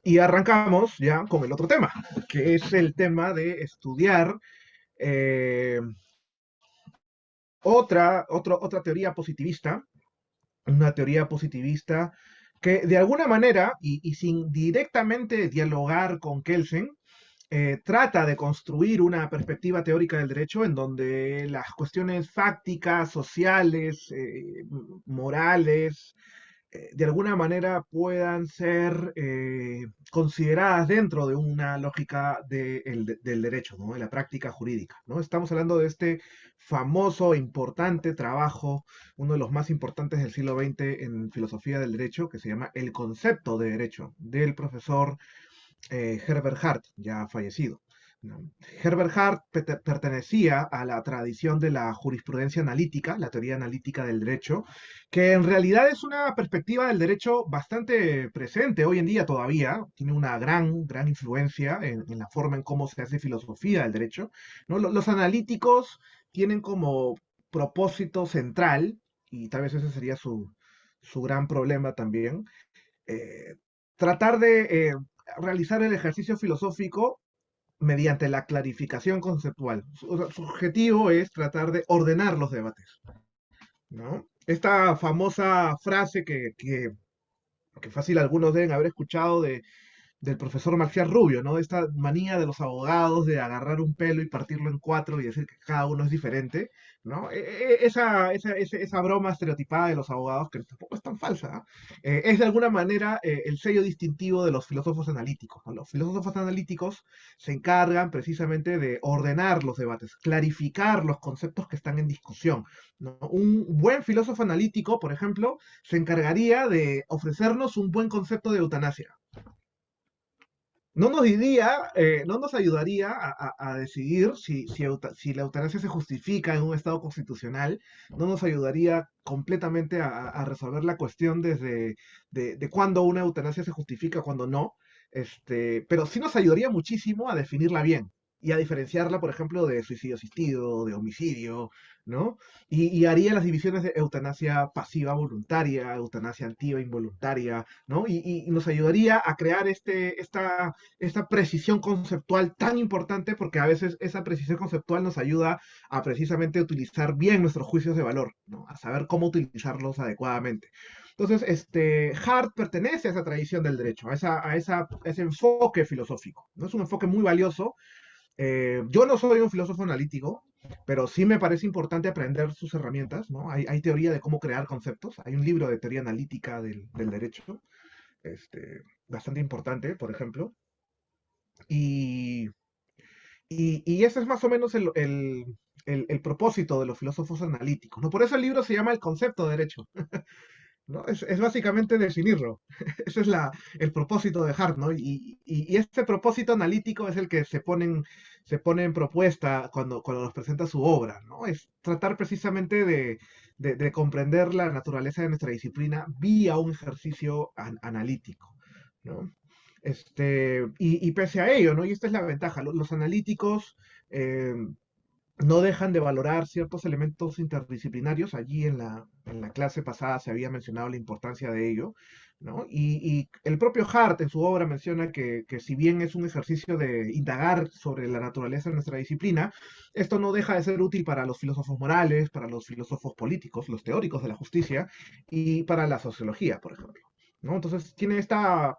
Y arrancamos ya con el otro tema, que es el tema de estudiar eh, otra teoría positivista, una teoría positivista que de alguna manera, y sin directamente dialogar con Kelsen, trata de construir una perspectiva teórica del derecho en donde las cuestiones fácticas, sociales, morales, de alguna manera puedan ser consideradas dentro de una lógica del derecho, ¿no? De la práctica jurídica, ¿no? Estamos hablando de este famoso e importante trabajo, uno de los más importantes del siglo XX en filosofía del derecho, que se llama El concepto de derecho, del profesor Herbert Hart, ya fallecido, ¿no? Herbert Hart pertenecía a la tradición de la jurisprudencia analítica, la teoría analítica del derecho, que en realidad es una perspectiva del derecho bastante presente hoy en día todavía, tiene una gran influencia en la forma en cómo se hace filosofía del derecho, ¿no? Los analíticos tienen como propósito central, y tal vez ese sería su gran problema también, eh, tratar de realizar el ejercicio filosófico mediante la clarificación conceptual. Su objetivo es tratar de ordenar los debates, ¿no? Esta famosa frase que fácil algunos deben haber escuchado del profesor Marcial Rubio, ¿no? Esta manía de los abogados de agarrar un pelo y partirlo en cuatro y decir que cada uno es diferente, ¿no? Esa broma estereotipada de los abogados, que tampoco es tan falsa, ¿ah? Es de alguna manera el sello distintivo de los filósofos analíticos, ¿no? Los filósofos analíticos se encargan precisamente de ordenar los debates, clarificar los conceptos que están en discusión, ¿no? Un buen filósofo analítico, por ejemplo, se encargaría de ofrecernos un buen concepto de eutanasia. No nos ayudaría a decidir si la eutanasia se justifica en un Estado constitucional, no nos ayudaría completamente a resolver la cuestión de cuándo una eutanasia se justifica, cuándo no, pero sí nos ayudaría muchísimo a definirla bien y a diferenciarla, por ejemplo, de suicidio asistido, de homicidio, ¿no? Y haría las divisiones de eutanasia pasiva voluntaria, eutanasia activa involuntaria, ¿no? Y nos ayudaría a crear esta precisión conceptual tan importante, porque a veces esa precisión conceptual nos ayuda a precisamente utilizar bien nuestros juicios de valor, ¿no? A saber cómo utilizarlos adecuadamente. Entonces, Hart pertenece a esa tradición del derecho, a ese enfoque filosófico, ¿no? Es un enfoque muy valioso. Yo no soy un filósofo analítico, pero sí me parece importante aprender sus herramientas, ¿no? Hay teoría de cómo crear conceptos, hay un libro de teoría analítica del derecho, bastante importante, por ejemplo, y, y ese es más o menos el propósito de los filósofos analíticos, ¿no? Por eso el libro se llama El concepto de derecho, ¿no? Es básicamente definirlo. Ese es el propósito de Hart, ¿no? Y este propósito analítico es el que se pone en propuesta cuando nos presenta su obra, ¿no? Es tratar precisamente de comprender la naturaleza de nuestra disciplina vía un ejercicio analítico, ¿no? Y pese a ello, ¿no? Y esta es la ventaja, los analíticos eh, no dejan de valorar ciertos elementos interdisciplinarios. Allí en la clase pasada se había mencionado la importancia de ello, ¿no? Y el propio Hart en su obra menciona que si bien es un ejercicio de indagar sobre la naturaleza de nuestra disciplina, esto no deja de ser útil para los filósofos morales, para los filósofos políticos, los teóricos de la justicia y para la sociología, por ejemplo, ¿no? Entonces tiene esta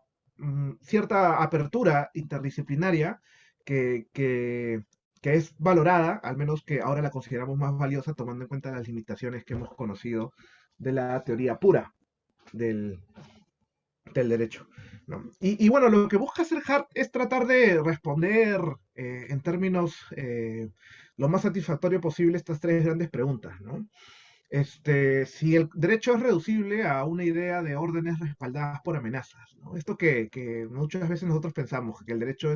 cierta apertura interdisciplinaria que, que, que es valorada, al menos que ahora la consideramos más valiosa, tomando en cuenta las limitaciones que hemos conocido de la teoría pura del, del derecho, ¿no? Y bueno, lo que busca hacer Hart es tratar de responder en términos lo más satisfactorio posible estas tres grandes preguntas, ¿no? Si el derecho es reducible a una idea de órdenes respaldadas por amenazas, ¿no? Esto que muchas veces nosotros pensamos, que el derecho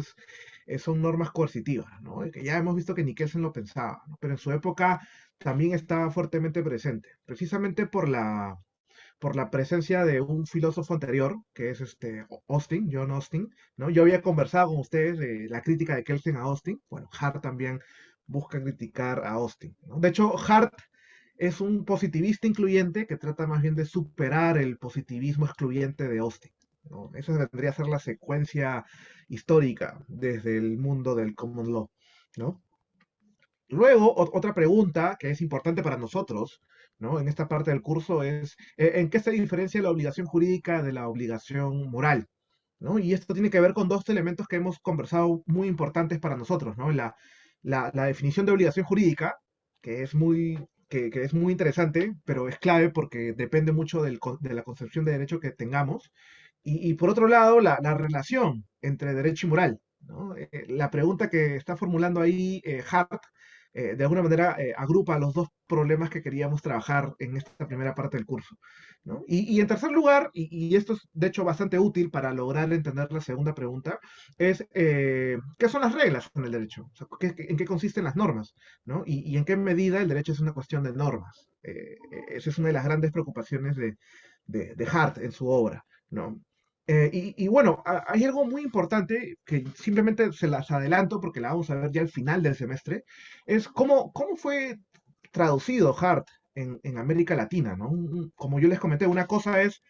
son normas coercitivas, ¿no? Y que ya hemos visto que ni Kelsen lo pensaba, ¿no? Pero en su época también estaba fuertemente presente, precisamente por la presencia de un filósofo anterior, que es Austin, John Austin, ¿no? Yo había conversado con ustedes de la crítica de Kelsen a Austin, bueno, Hart también busca criticar a Austin, ¿no? De hecho, Hart es un positivista incluyente que trata más bien de superar el positivismo excluyente de Austin. ¿no? Esa vendría a ser la secuencia histórica desde el mundo del common law, ¿no? Luego, otra pregunta que es importante para nosotros, ¿no? En esta parte del curso es, ¿en qué se diferencia la obligación jurídica de la obligación moral? ¿No? Y esto tiene que ver con dos elementos que hemos conversado muy importantes para nosotros, ¿no? La definición de obligación jurídica, que es muy interesante, pero es clave porque depende mucho de la concepción de derecho que tengamos. Y por otro lado, la relación entre derecho y moral, ¿no? La pregunta que está formulando ahí Hart, de alguna manera agrupa los dos problemas que queríamos trabajar en esta primera parte del curso, ¿no? Y en tercer lugar, y esto es de hecho bastante útil para lograr entender la segunda pregunta, es ¿qué son las reglas en el derecho? O sea, ¿en qué consisten las normas? ¿No? Y en qué medida el derecho es una cuestión de normas. Esa es una de las grandes preocupaciones de Hart en su obra, ¿no? Y bueno, hay algo muy importante que simplemente se las adelanto porque la vamos a ver ya al final del semestre, es cómo fue traducido Hart en América Latina, ¿no? Como yo les comenté, una cosa es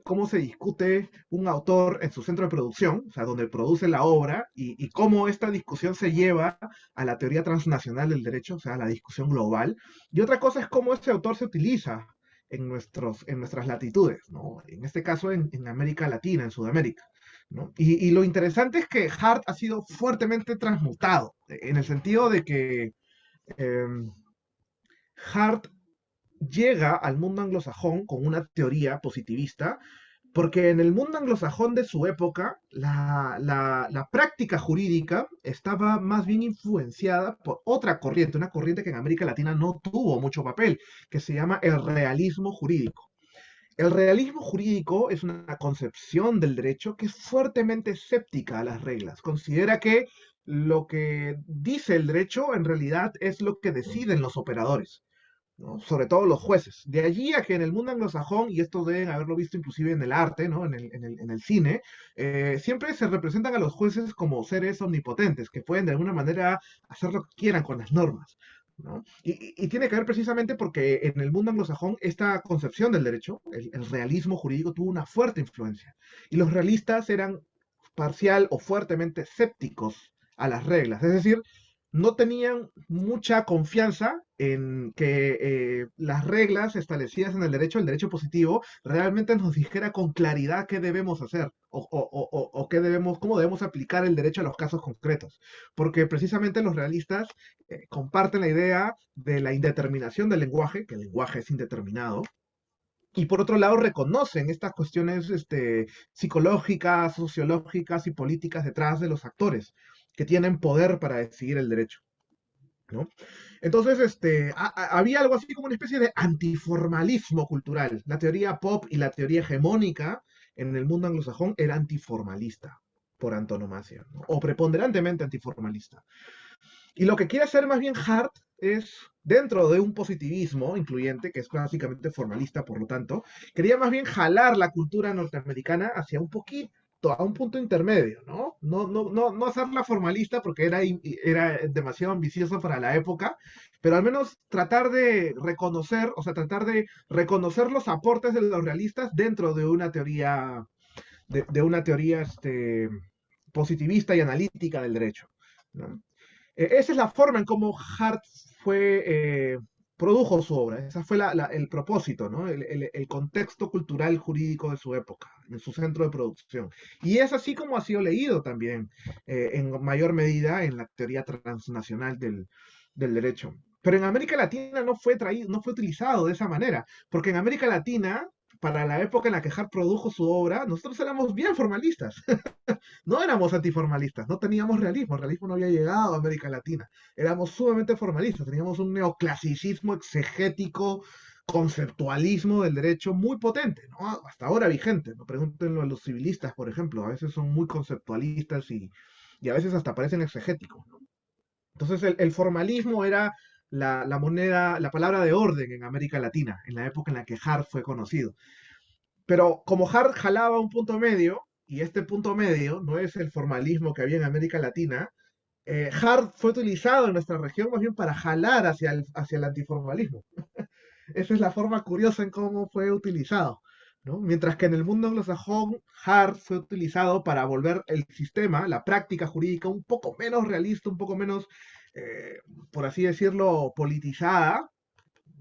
cómo se discute un autor en su centro de producción, o sea, donde produce la obra, y cómo esta discusión se lleva a la teoría transnacional del derecho, o sea, a la discusión global. Y otra cosa es cómo este autor se utiliza en nuestras latitudes, ¿no? En este caso en América Latina, en Sudamérica, ¿no? Y lo interesante es que Hart ha sido fuertemente transmutado, en el sentido de que eh, Hart llega al mundo anglosajón con una teoría positivista, porque en el mundo anglosajón de su época, la práctica jurídica estaba más bien influenciada por otra corriente, una corriente que en América Latina no tuvo mucho papel, que se llama el realismo jurídico. El realismo jurídico es una concepción del derecho que es fuertemente escéptica a las reglas. Considera que lo que dice el derecho en realidad es lo que deciden los operadores, ¿no? Sobre todo los jueces. De allí a que en el mundo anglosajón, y esto deben haberlo visto inclusive en el arte, ¿no? En el cine, siempre se representan a los jueces como seres omnipotentes, que pueden de alguna manera hacer lo que quieran con las normas, ¿no? Y tiene que ver precisamente porque en el mundo anglosajón esta concepción del derecho, el realismo jurídico, tuvo una fuerte influencia. Y los realistas eran parcial o fuertemente escépticos a las reglas. Es decir, no tenían mucha confianza en que las reglas establecidas en el derecho positivo, realmente nos dijera con claridad qué debemos hacer o cómo debemos aplicar el derecho a los casos concretos. Porque precisamente los realistas comparten la idea de la indeterminación del lenguaje, que el lenguaje es indeterminado, y por otro lado reconocen estas cuestiones psicológicas, sociológicas y políticas detrás de los actores que tienen poder para decidir el derecho, ¿no? Entonces, había algo así como una especie de antiformalismo cultural. La teoría pop y la teoría hegemónica en el mundo anglosajón era antiformalista, por antonomasia, ¿no? O preponderantemente antiformalista. Y lo que quiere hacer más bien Hart es, dentro de un positivismo incluyente, que es básicamente formalista, por lo tanto, quería más bien jalar la cultura norteamericana hacia un poquito, a un punto intermedio, ¿no? No hacerla formalista porque era demasiado ambicioso para la época, pero al menos tratar de reconocer, o sea, tratar de reconocer los aportes de los realistas dentro de una teoría positivista y analítica del derecho, ¿no? Esa es la forma en cómo Hart fue, produjo su obra. Ese fue el propósito, ¿no? El contexto cultural jurídico de su época, en su centro de producción. Y es así como ha sido leído también, en mayor medida, en la teoría transnacional del derecho. Pero en América Latina no fue utilizado de esa manera, porque en América Latina, para la época en la que Hart produjo su obra, nosotros éramos bien formalistas. No éramos antiformalistas, no teníamos realismo, el realismo no había llegado a América Latina, éramos sumamente formalistas, teníamos un neoclasicismo exegético, conceptualismo del derecho muy potente, ¿no? Hasta ahora vigente, no pregúntenlo a los civilistas, por ejemplo, a veces son muy conceptualistas y a veces hasta parecen exegéticos, ¿no? Entonces el formalismo era la moneda, la palabra de orden en América Latina, en la época en la que Hart fue conocido. Pero como Hart jalaba un punto medio, y este punto medio no es el formalismo que había en América Latina, Hart fue utilizado en nuestra región más bien para jalar hacia el antiformalismo. Esa es la forma curiosa en cómo fue utilizado, ¿no? Mientras que en el mundo anglosajón, hard fue utilizado para volver el sistema, la práctica jurídica, un poco menos realista, un poco menos, eh, por así decirlo, politizada,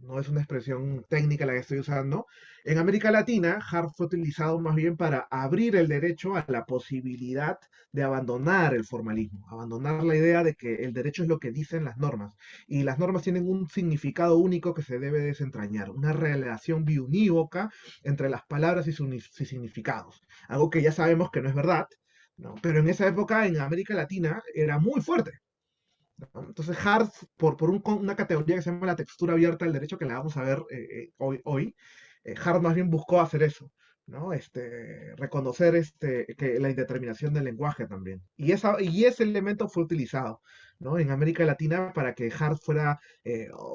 no es una expresión técnica la que estoy usando. En América Latina, hard fue utilizado más bien para abrir el derecho a la posibilidad de abandonar el formalismo, abandonar la idea de que el derecho es lo que dicen las normas, y las normas tienen un significado único que se debe desentrañar, una relación biunívoca entre las palabras y sus significados, algo que ya sabemos que no es verdad, ¿no? Pero en esa época en América Latina era muy fuerte. ¿No? Entonces, hard, una categoría que se llama la textura abierta del derecho, que la vamos a ver hoy, Hart más bien buscó hacer eso, ¿no? Reconocer que la indeterminación del lenguaje también. Y ese elemento fue utilizado, ¿no? En América Latina para que Hart fuera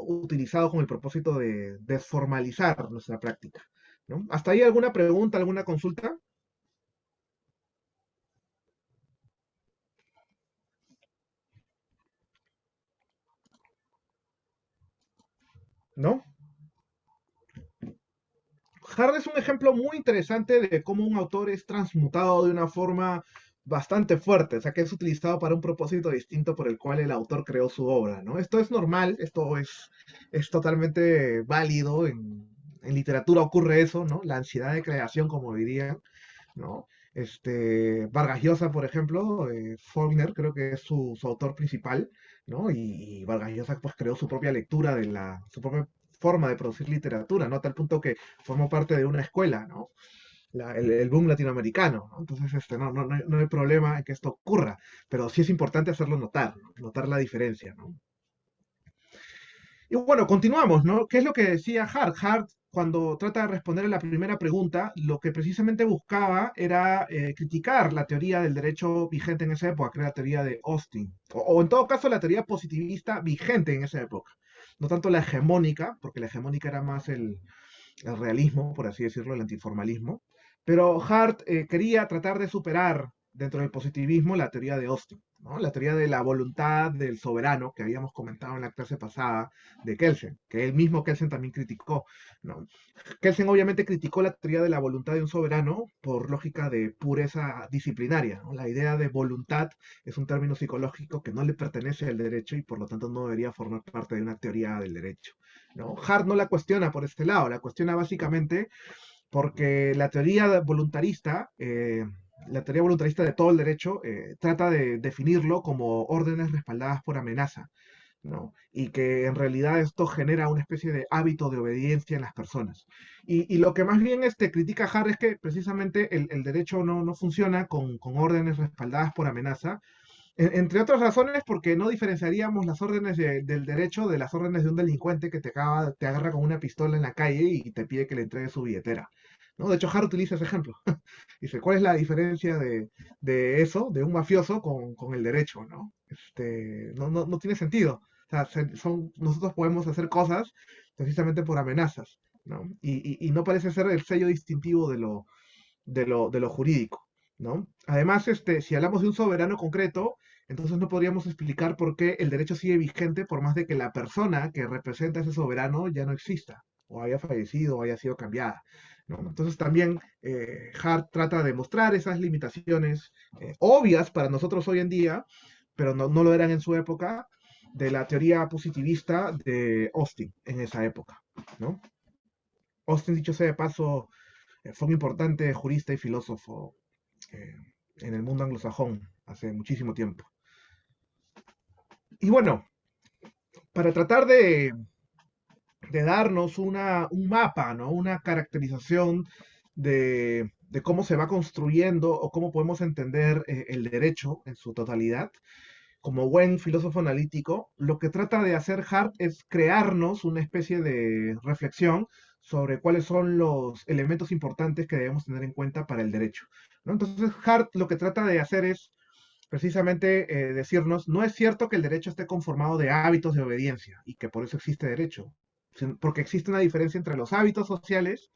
utilizado con el propósito de desformalizar nuestra práctica, ¿no? ¿Hasta ahí alguna pregunta, alguna consulta? ¿No? Hart es un ejemplo muy interesante de cómo un autor es transmutado de una forma bastante fuerte, o sea, que es utilizado para un propósito distinto por el cual el autor creó su obra, ¿no? Esto es normal, es totalmente válido, en literatura ocurre eso, ¿no? La ansiedad de creación, como dirían, ¿no? Vargas Llosa, por ejemplo, Faulkner creo que es su autor principal, ¿no? Y Vargas Llosa pues creó su propia lectura su propia forma de producir literatura, ¿no? A tal punto que formó parte de una escuela, ¿no? El boom latinoamericano, ¿no? Entonces, no hay problema en que esto ocurra, pero sí es importante hacerlo notar, ¿no? Notar la diferencia, ¿no? Y bueno, continuamos, ¿no? ¿Qué es lo que decía Hart? Hart, cuando trata de responder a la primera pregunta, lo que precisamente buscaba era criticar la teoría del derecho vigente en esa época, que era la teoría de Austin, o en todo caso la teoría positivista vigente en esa época. No tanto la hegemónica, porque la hegemónica era más el realismo, por así decirlo, el antiformalismo. Pero Hart quería tratar de superar dentro del positivismo la teoría de Austin, ¿no? La teoría de la voluntad del soberano que habíamos comentado en la clase pasada de Kelsen, que el mismo Kelsen también criticó, ¿no? Kelsen obviamente criticó la teoría de la voluntad de un soberano por lógica de pureza disciplinaria, ¿no? La idea de voluntad es un término psicológico que no le pertenece al derecho y por lo tanto no debería formar parte de una teoría del derecho, ¿no? Hart no la cuestiona por este lado, la cuestiona básicamente porque la teoría voluntarista de todo el derecho, trata de definirlo como órdenes respaldadas por amenaza, ¿no? Y que en realidad esto genera una especie de hábito de obediencia en las personas. Y lo que más bien critica Hart es que precisamente el derecho no funciona con órdenes respaldadas por amenaza, entre otras razones porque no diferenciaríamos las órdenes del derecho de las órdenes de un delincuente que te agarra con una pistola en la calle y te pide que le entregues su billetera, ¿no? De hecho, Hart utiliza ese ejemplo. Dice, ¿cuál es la diferencia de eso, de un mafioso, con el derecho, ¿no? No tiene sentido. O sea, nosotros podemos hacer cosas precisamente por amenazas, ¿no? Y no parece ser el sello distintivo de lo jurídico, ¿no? Además, si hablamos de un soberano concreto, entonces no podríamos explicar por qué el derecho sigue vigente por más de que la persona que representa a ese soberano ya no exista, o haya fallecido, o haya sido cambiada, ¿no? Entonces también Hart trata de mostrar esas limitaciones obvias para nosotros hoy en día, pero no lo eran en su época, de la teoría positivista de Austin en esa época, ¿no? Austin, dicho sea de paso, fue un importante jurista y filósofo eh, en el mundo anglosajón hace muchísimo tiempo. Y bueno, para tratar de darnos un mapa, ¿no? Una caracterización de cómo se va construyendo o cómo podemos entender el derecho en su totalidad, como buen filósofo analítico, lo que trata de hacer Hart es crearnos una especie de reflexión sobre cuáles son los elementos importantes que debemos tener en cuenta para el derecho, ¿no? Entonces, Hart lo que trata de hacer es precisamente decirnos, no es cierto que el derecho esté conformado de hábitos de obediencia y que por eso existe derecho, porque existe una diferencia entre los hábitos sociales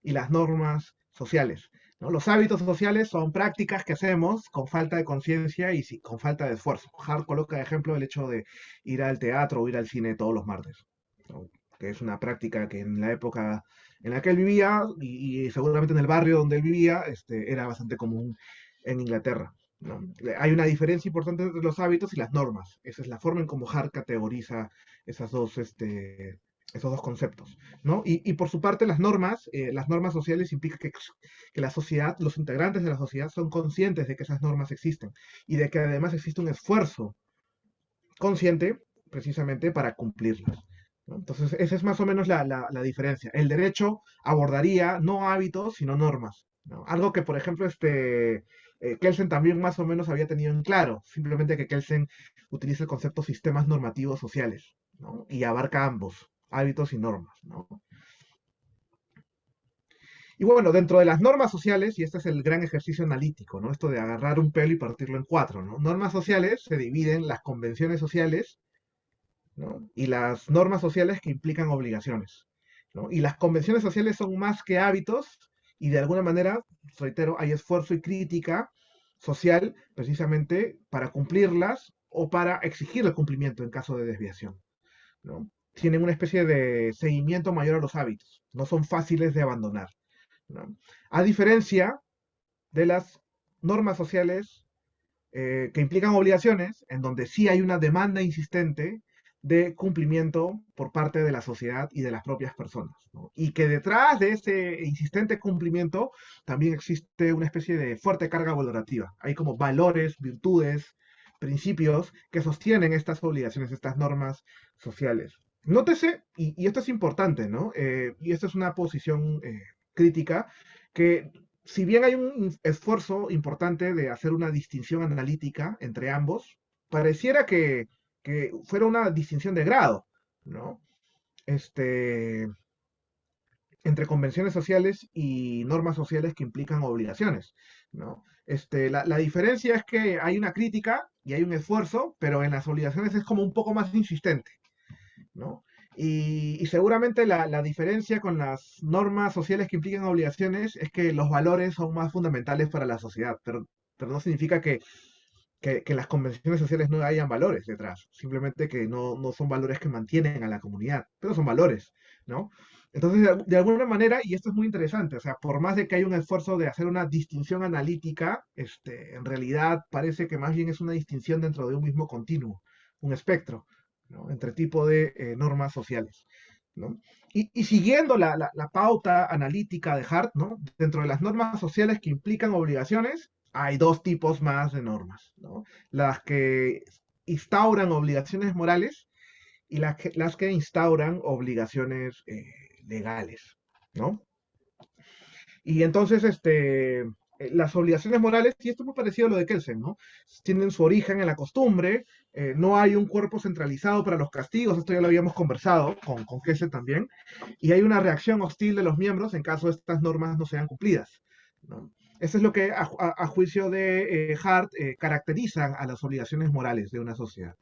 y las normas sociales, ¿no? Los hábitos sociales son prácticas que hacemos con falta de conciencia y con falta de esfuerzo. Hart coloca de ejemplo el hecho de ir al teatro o ir al cine todos los martes, ¿no? Que es una práctica que en la época en la que él vivía y seguramente en el barrio donde él vivía era bastante común en Inglaterra. ¿No? Hay una diferencia importante entre los hábitos y las normas. Esa es la forma en cómo Hart categoriza esas dos, esos dos conceptos. ¿No? Y por su parte, las normas sociales implican que la sociedad, los integrantes de la sociedad son conscientes de que esas normas existen y de que además existe un esfuerzo consciente precisamente para cumplirlas. ¿No? Entonces, esa es más o menos la diferencia. El derecho abordaría no hábitos, sino normas. ¿No? Algo que, por ejemplo, Kelsen también más o menos había tenido en claro, simplemente que Kelsen utiliza el concepto sistemas normativos sociales, ¿no? Y abarca ambos, hábitos y normas. ¿No? Y bueno, dentro de las normas sociales, y este es el gran ejercicio analítico, ¿no? Esto de agarrar un pelo y partirlo en cuatro, ¿no? Normas sociales se dividen las convenciones sociales, ¿no? Y las normas sociales que implican obligaciones, ¿no? Y las convenciones sociales son más que hábitos y de alguna manera, reitero, hay esfuerzo y crítica social precisamente para cumplirlas o para exigir el cumplimiento en caso de desviación, ¿no? Tienen una especie de seguimiento mayor a los hábitos, no son fáciles de abandonar, ¿no? A diferencia de las normas sociales que implican obligaciones, en donde sí hay una demanda insistente de cumplimiento por parte de la sociedad y de las propias personas. ¿No? Y que detrás de ese insistente cumplimiento también existe una especie de fuerte carga valorativa. Hay como valores, virtudes, principios que sostienen estas obligaciones, estas normas sociales. Nótese, y esto es importante, ¿no? Y esto es una posición crítica, que si bien hay un esfuerzo importante de hacer una distinción analítica entre ambos, pareciera que fuera una distinción de grado, ¿no? Este, entre convenciones sociales y normas sociales que implican obligaciones, ¿no? La diferencia es que hay una crítica y hay un esfuerzo, pero en las obligaciones es como un poco más insistente, ¿no? Y seguramente la diferencia con las normas sociales que implican obligaciones es que los valores son más fundamentales para la sociedad, pero no significa que las convenciones sociales no hayan valores detrás, simplemente que no son valores que mantienen a la comunidad, pero son valores, ¿no? Entonces, de alguna manera, y esto es muy interesante, o sea, por más de que hay un esfuerzo de hacer una distinción analítica, en realidad parece que más bien es una distinción dentro de un mismo continuo, un espectro, ¿no? Entre tipo de normas sociales, ¿no? Y siguiendo la pauta analítica de Hart, ¿no? Dentro de las normas sociales que implican obligaciones, hay dos tipos más de normas, ¿no? Las que instauran obligaciones morales y las que instauran obligaciones legales, ¿no? Y entonces, las obligaciones morales, y esto es muy parecido a lo de Kelsen, ¿no? Tienen su origen en la costumbre, no hay un cuerpo centralizado para los castigos, esto ya lo habíamos conversado con Kelsen también, y hay una reacción hostil de los miembros en caso estas normas no sean cumplidas, ¿no? Eso es lo que, a juicio de Hart, caracterizan a las obligaciones morales de una sociedad,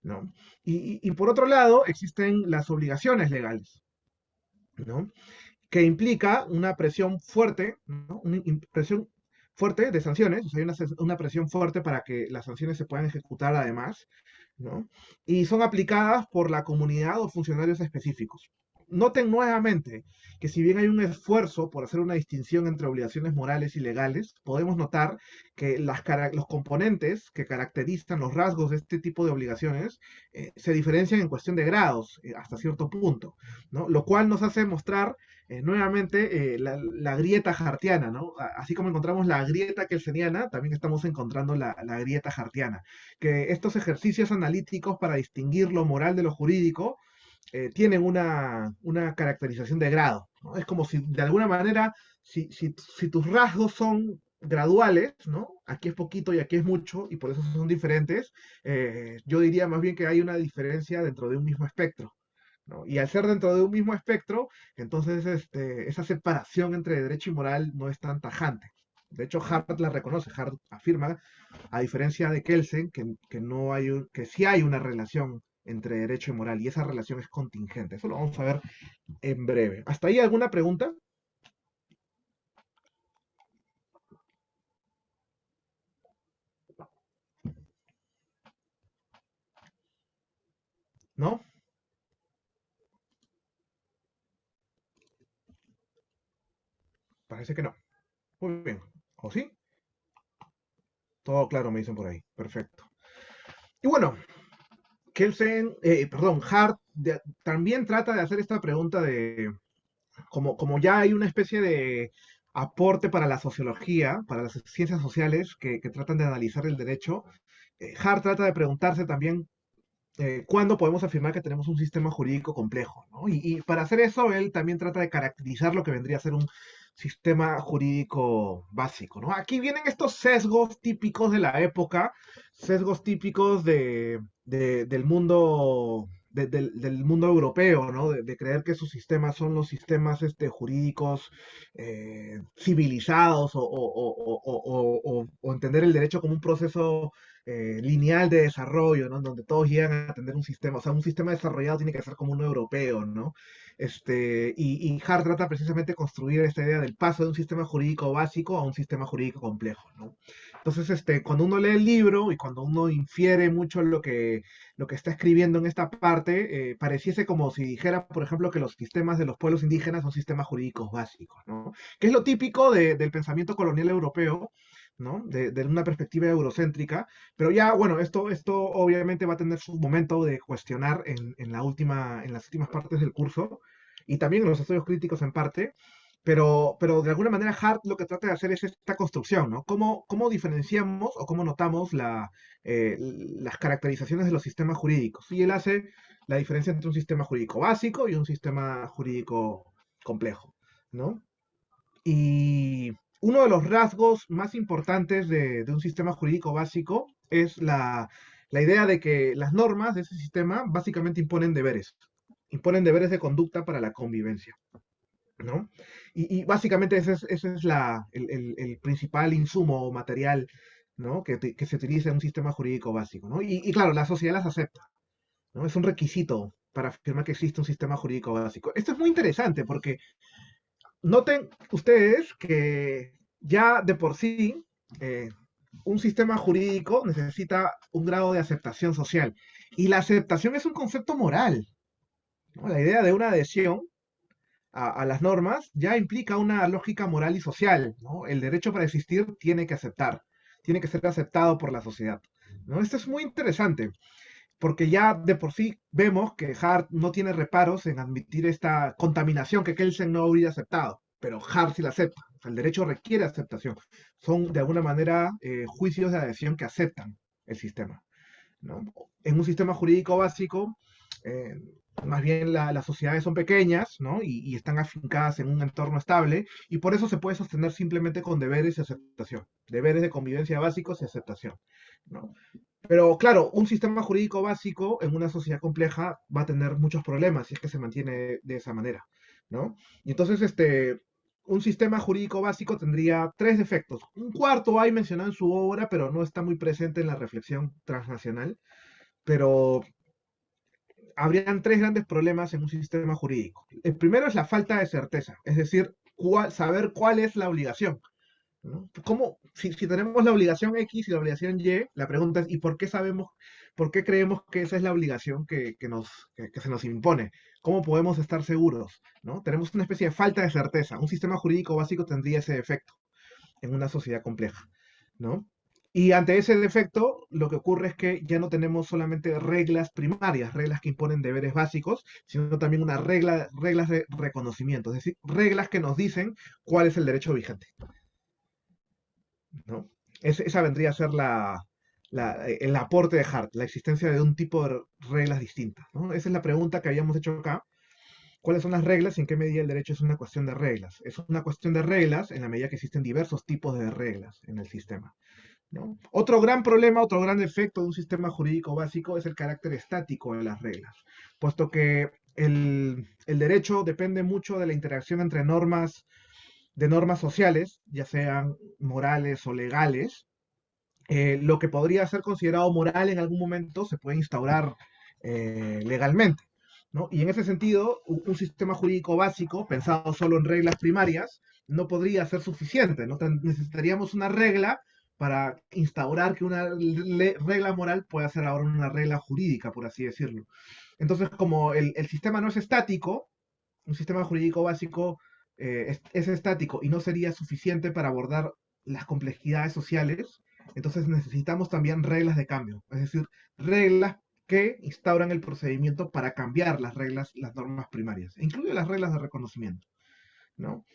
¿no? Y por otro lado, existen las obligaciones legales, ¿no? Que implica una presión fuerte, ¿no? Una presión fuerte de sanciones, o sea, hay una presión fuerte para que las sanciones se puedan ejecutar además, ¿no? Y son aplicadas por la comunidad o funcionarios específicos. Noten nuevamente que si bien hay un esfuerzo por hacer una distinción entre obligaciones morales y legales, podemos notar que los componentes que caracterizan los rasgos de este tipo de obligaciones se diferencian en cuestión de grados hasta cierto punto, ¿no? Lo cual nos hace mostrar nuevamente la grieta hartiana, ¿no? Así como encontramos la grieta kelseniana, también estamos encontrando la grieta hartiana, que estos ejercicios analíticos para distinguir lo moral de lo jurídico tienen una caracterización de grado, ¿no? Es como si de alguna manera, si tus rasgos son graduales, ¿no? Aquí es poquito y aquí es mucho, y por eso son diferentes, yo diría más bien que hay una diferencia dentro de un mismo espectro, ¿no? Y al ser dentro de un mismo espectro, entonces esa separación entre derecho y moral no es tan tajante. De hecho, Hart la reconoce. Hart afirma, a diferencia de Kelsen, que no hay que sí hay una relación entre derecho y moral, y esa relación es contingente. Eso lo vamos a ver en breve. ¿Hasta ahí alguna pregunta? ¿No? parece que no. Muy bien. ¿O sí? Todo claro, me dicen por ahí. Perfecto. Y bueno, Hart también trata de hacer esta pregunta de, como ya hay una especie de aporte para la sociología, para las ciencias sociales que tratan de analizar el derecho, Hart trata de preguntarse también cuándo podemos afirmar que tenemos un sistema jurídico complejo, ¿no? Y para hacer eso, él también trata de caracterizar lo que vendría a ser un sistema jurídico básico, ¿no? Aquí vienen estos sesgos típicos de la época, sesgos típicos del mundo, del mundo europeo, ¿no? De creer que sus sistemas son los sistemas jurídicos civilizados o entender el derecho como un proceso lineal de desarrollo, ¿no? Donde todos llegan a tener un sistema, o sea, un sistema desarrollado tiene que ser como uno europeo, ¿no? Y Hart trata precisamente de construir esta idea del paso de un sistema jurídico básico a un sistema jurídico complejo, ¿no? Entonces, cuando uno lee el libro y cuando uno infiere mucho lo que está escribiendo en esta parte, pareciese como si dijera, por ejemplo, que los sistemas de los pueblos indígenas son sistemas jurídicos básicos, ¿no? Que es lo típico del pensamiento colonial europeo, ¿no? De una perspectiva eurocéntrica, pero ya, bueno, esto obviamente va a tener su momento de cuestionar en las últimas partes del curso y también en los estudios críticos en parte, pero de alguna manera Hart lo que trata de hacer es esta construcción, ¿no? ¿Cómo diferenciamos o cómo notamos las caracterizaciones de los sistemas jurídicos? Y él hace la diferencia entre un sistema jurídico básico y un sistema jurídico complejo, ¿no? Y uno de los rasgos más importantes de un sistema jurídico básico es la idea de que las normas de ese sistema básicamente imponen deberes de conducta para la convivencia, ¿no? Y básicamente ese es el principal insumo o material, ¿no? Que se utiliza en un sistema jurídico básico, ¿no? Y claro, la sociedad las acepta, ¿no? Es un requisito para afirmar que existe un sistema jurídico básico. Esto es muy interesante porque noten ustedes que ya de por sí eh, un sistema jurídico necesita un grado de aceptación social. Y la aceptación es un concepto moral, ¿no? La idea de una adhesión a las normas ya implica una lógica moral y social, ¿no? El derecho para existir tiene que ser aceptado por la sociedad, ¿no? Esto es muy interesante porque ya de por sí vemos que Hart no tiene reparos en admitir esta contaminación que Kelsen no habría aceptado, pero Hart sí la acepta. O sea, el derecho requiere aceptación. Son de alguna manera juicios de adhesión que aceptan el sistema, ¿no? En un sistema jurídico básico, eh, más bien las sociedades son pequeñas, ¿no? Y están afincadas en un entorno estable, y por eso se puede sostener simplemente con deberes y aceptación, deberes de convivencia básicos y aceptación, ¿no? Pero claro, un sistema jurídico básico en una sociedad compleja va a tener muchos problemas si es que se mantiene de esa manera, ¿no? Y entonces, un sistema jurídico básico tendría tres defectos. Un cuarto hay mencionado en su obra, pero no está muy presente en la reflexión transnacional. Pero habrían tres grandes problemas en un sistema jurídico. El primero es la falta de certeza, es decir, saber cuál es la obligación, ¿no? ¿Cómo, si tenemos la obligación X y la obligación Y, la pregunta es, ¿y por qué sabemos, por qué creemos que esa es la obligación que se nos impone? ¿Cómo podemos estar seguros? ¿No? Tenemos una especie de falta de certeza. Un sistema jurídico básico tendría ese efecto en una sociedad compleja, ¿no? Y ante ese defecto, lo que ocurre es que ya no tenemos solamente reglas primarias, reglas que imponen deberes básicos, sino también reglas de reconocimiento, es decir, reglas que nos dicen cuál es el derecho vigente, ¿no? Esa vendría a ser el aporte de Hart, la existencia de un tipo de reglas distintas, ¿no? Esa es la pregunta que habíamos hecho acá. ¿Cuáles son las reglas y en qué medida el derecho es una cuestión de reglas? Es una cuestión de reglas en la medida que existen diversos tipos de reglas en el sistema, ¿no? Otro gran problema, otro gran efecto de un sistema jurídico básico es el carácter estático de las reglas, puesto que el derecho depende mucho de la interacción entre normas sociales, ya sean morales o legales. Lo que podría ser considerado moral en algún momento se puede instaurar legalmente, ¿no? Y en ese sentido, un sistema jurídico básico, pensado solo en reglas primarias, no podría ser suficiente, ¿no? Necesitaríamos una regla para instaurar que una regla moral pueda ser ahora una regla jurídica, por así decirlo. Entonces, como el sistema no es estático, un sistema jurídico básico es estático y no sería suficiente para abordar las complejidades sociales, entonces necesitamos también reglas de cambio, es decir, reglas que instauran el procedimiento para cambiar las reglas, las normas primarias, incluye las reglas de reconocimiento, ¿no?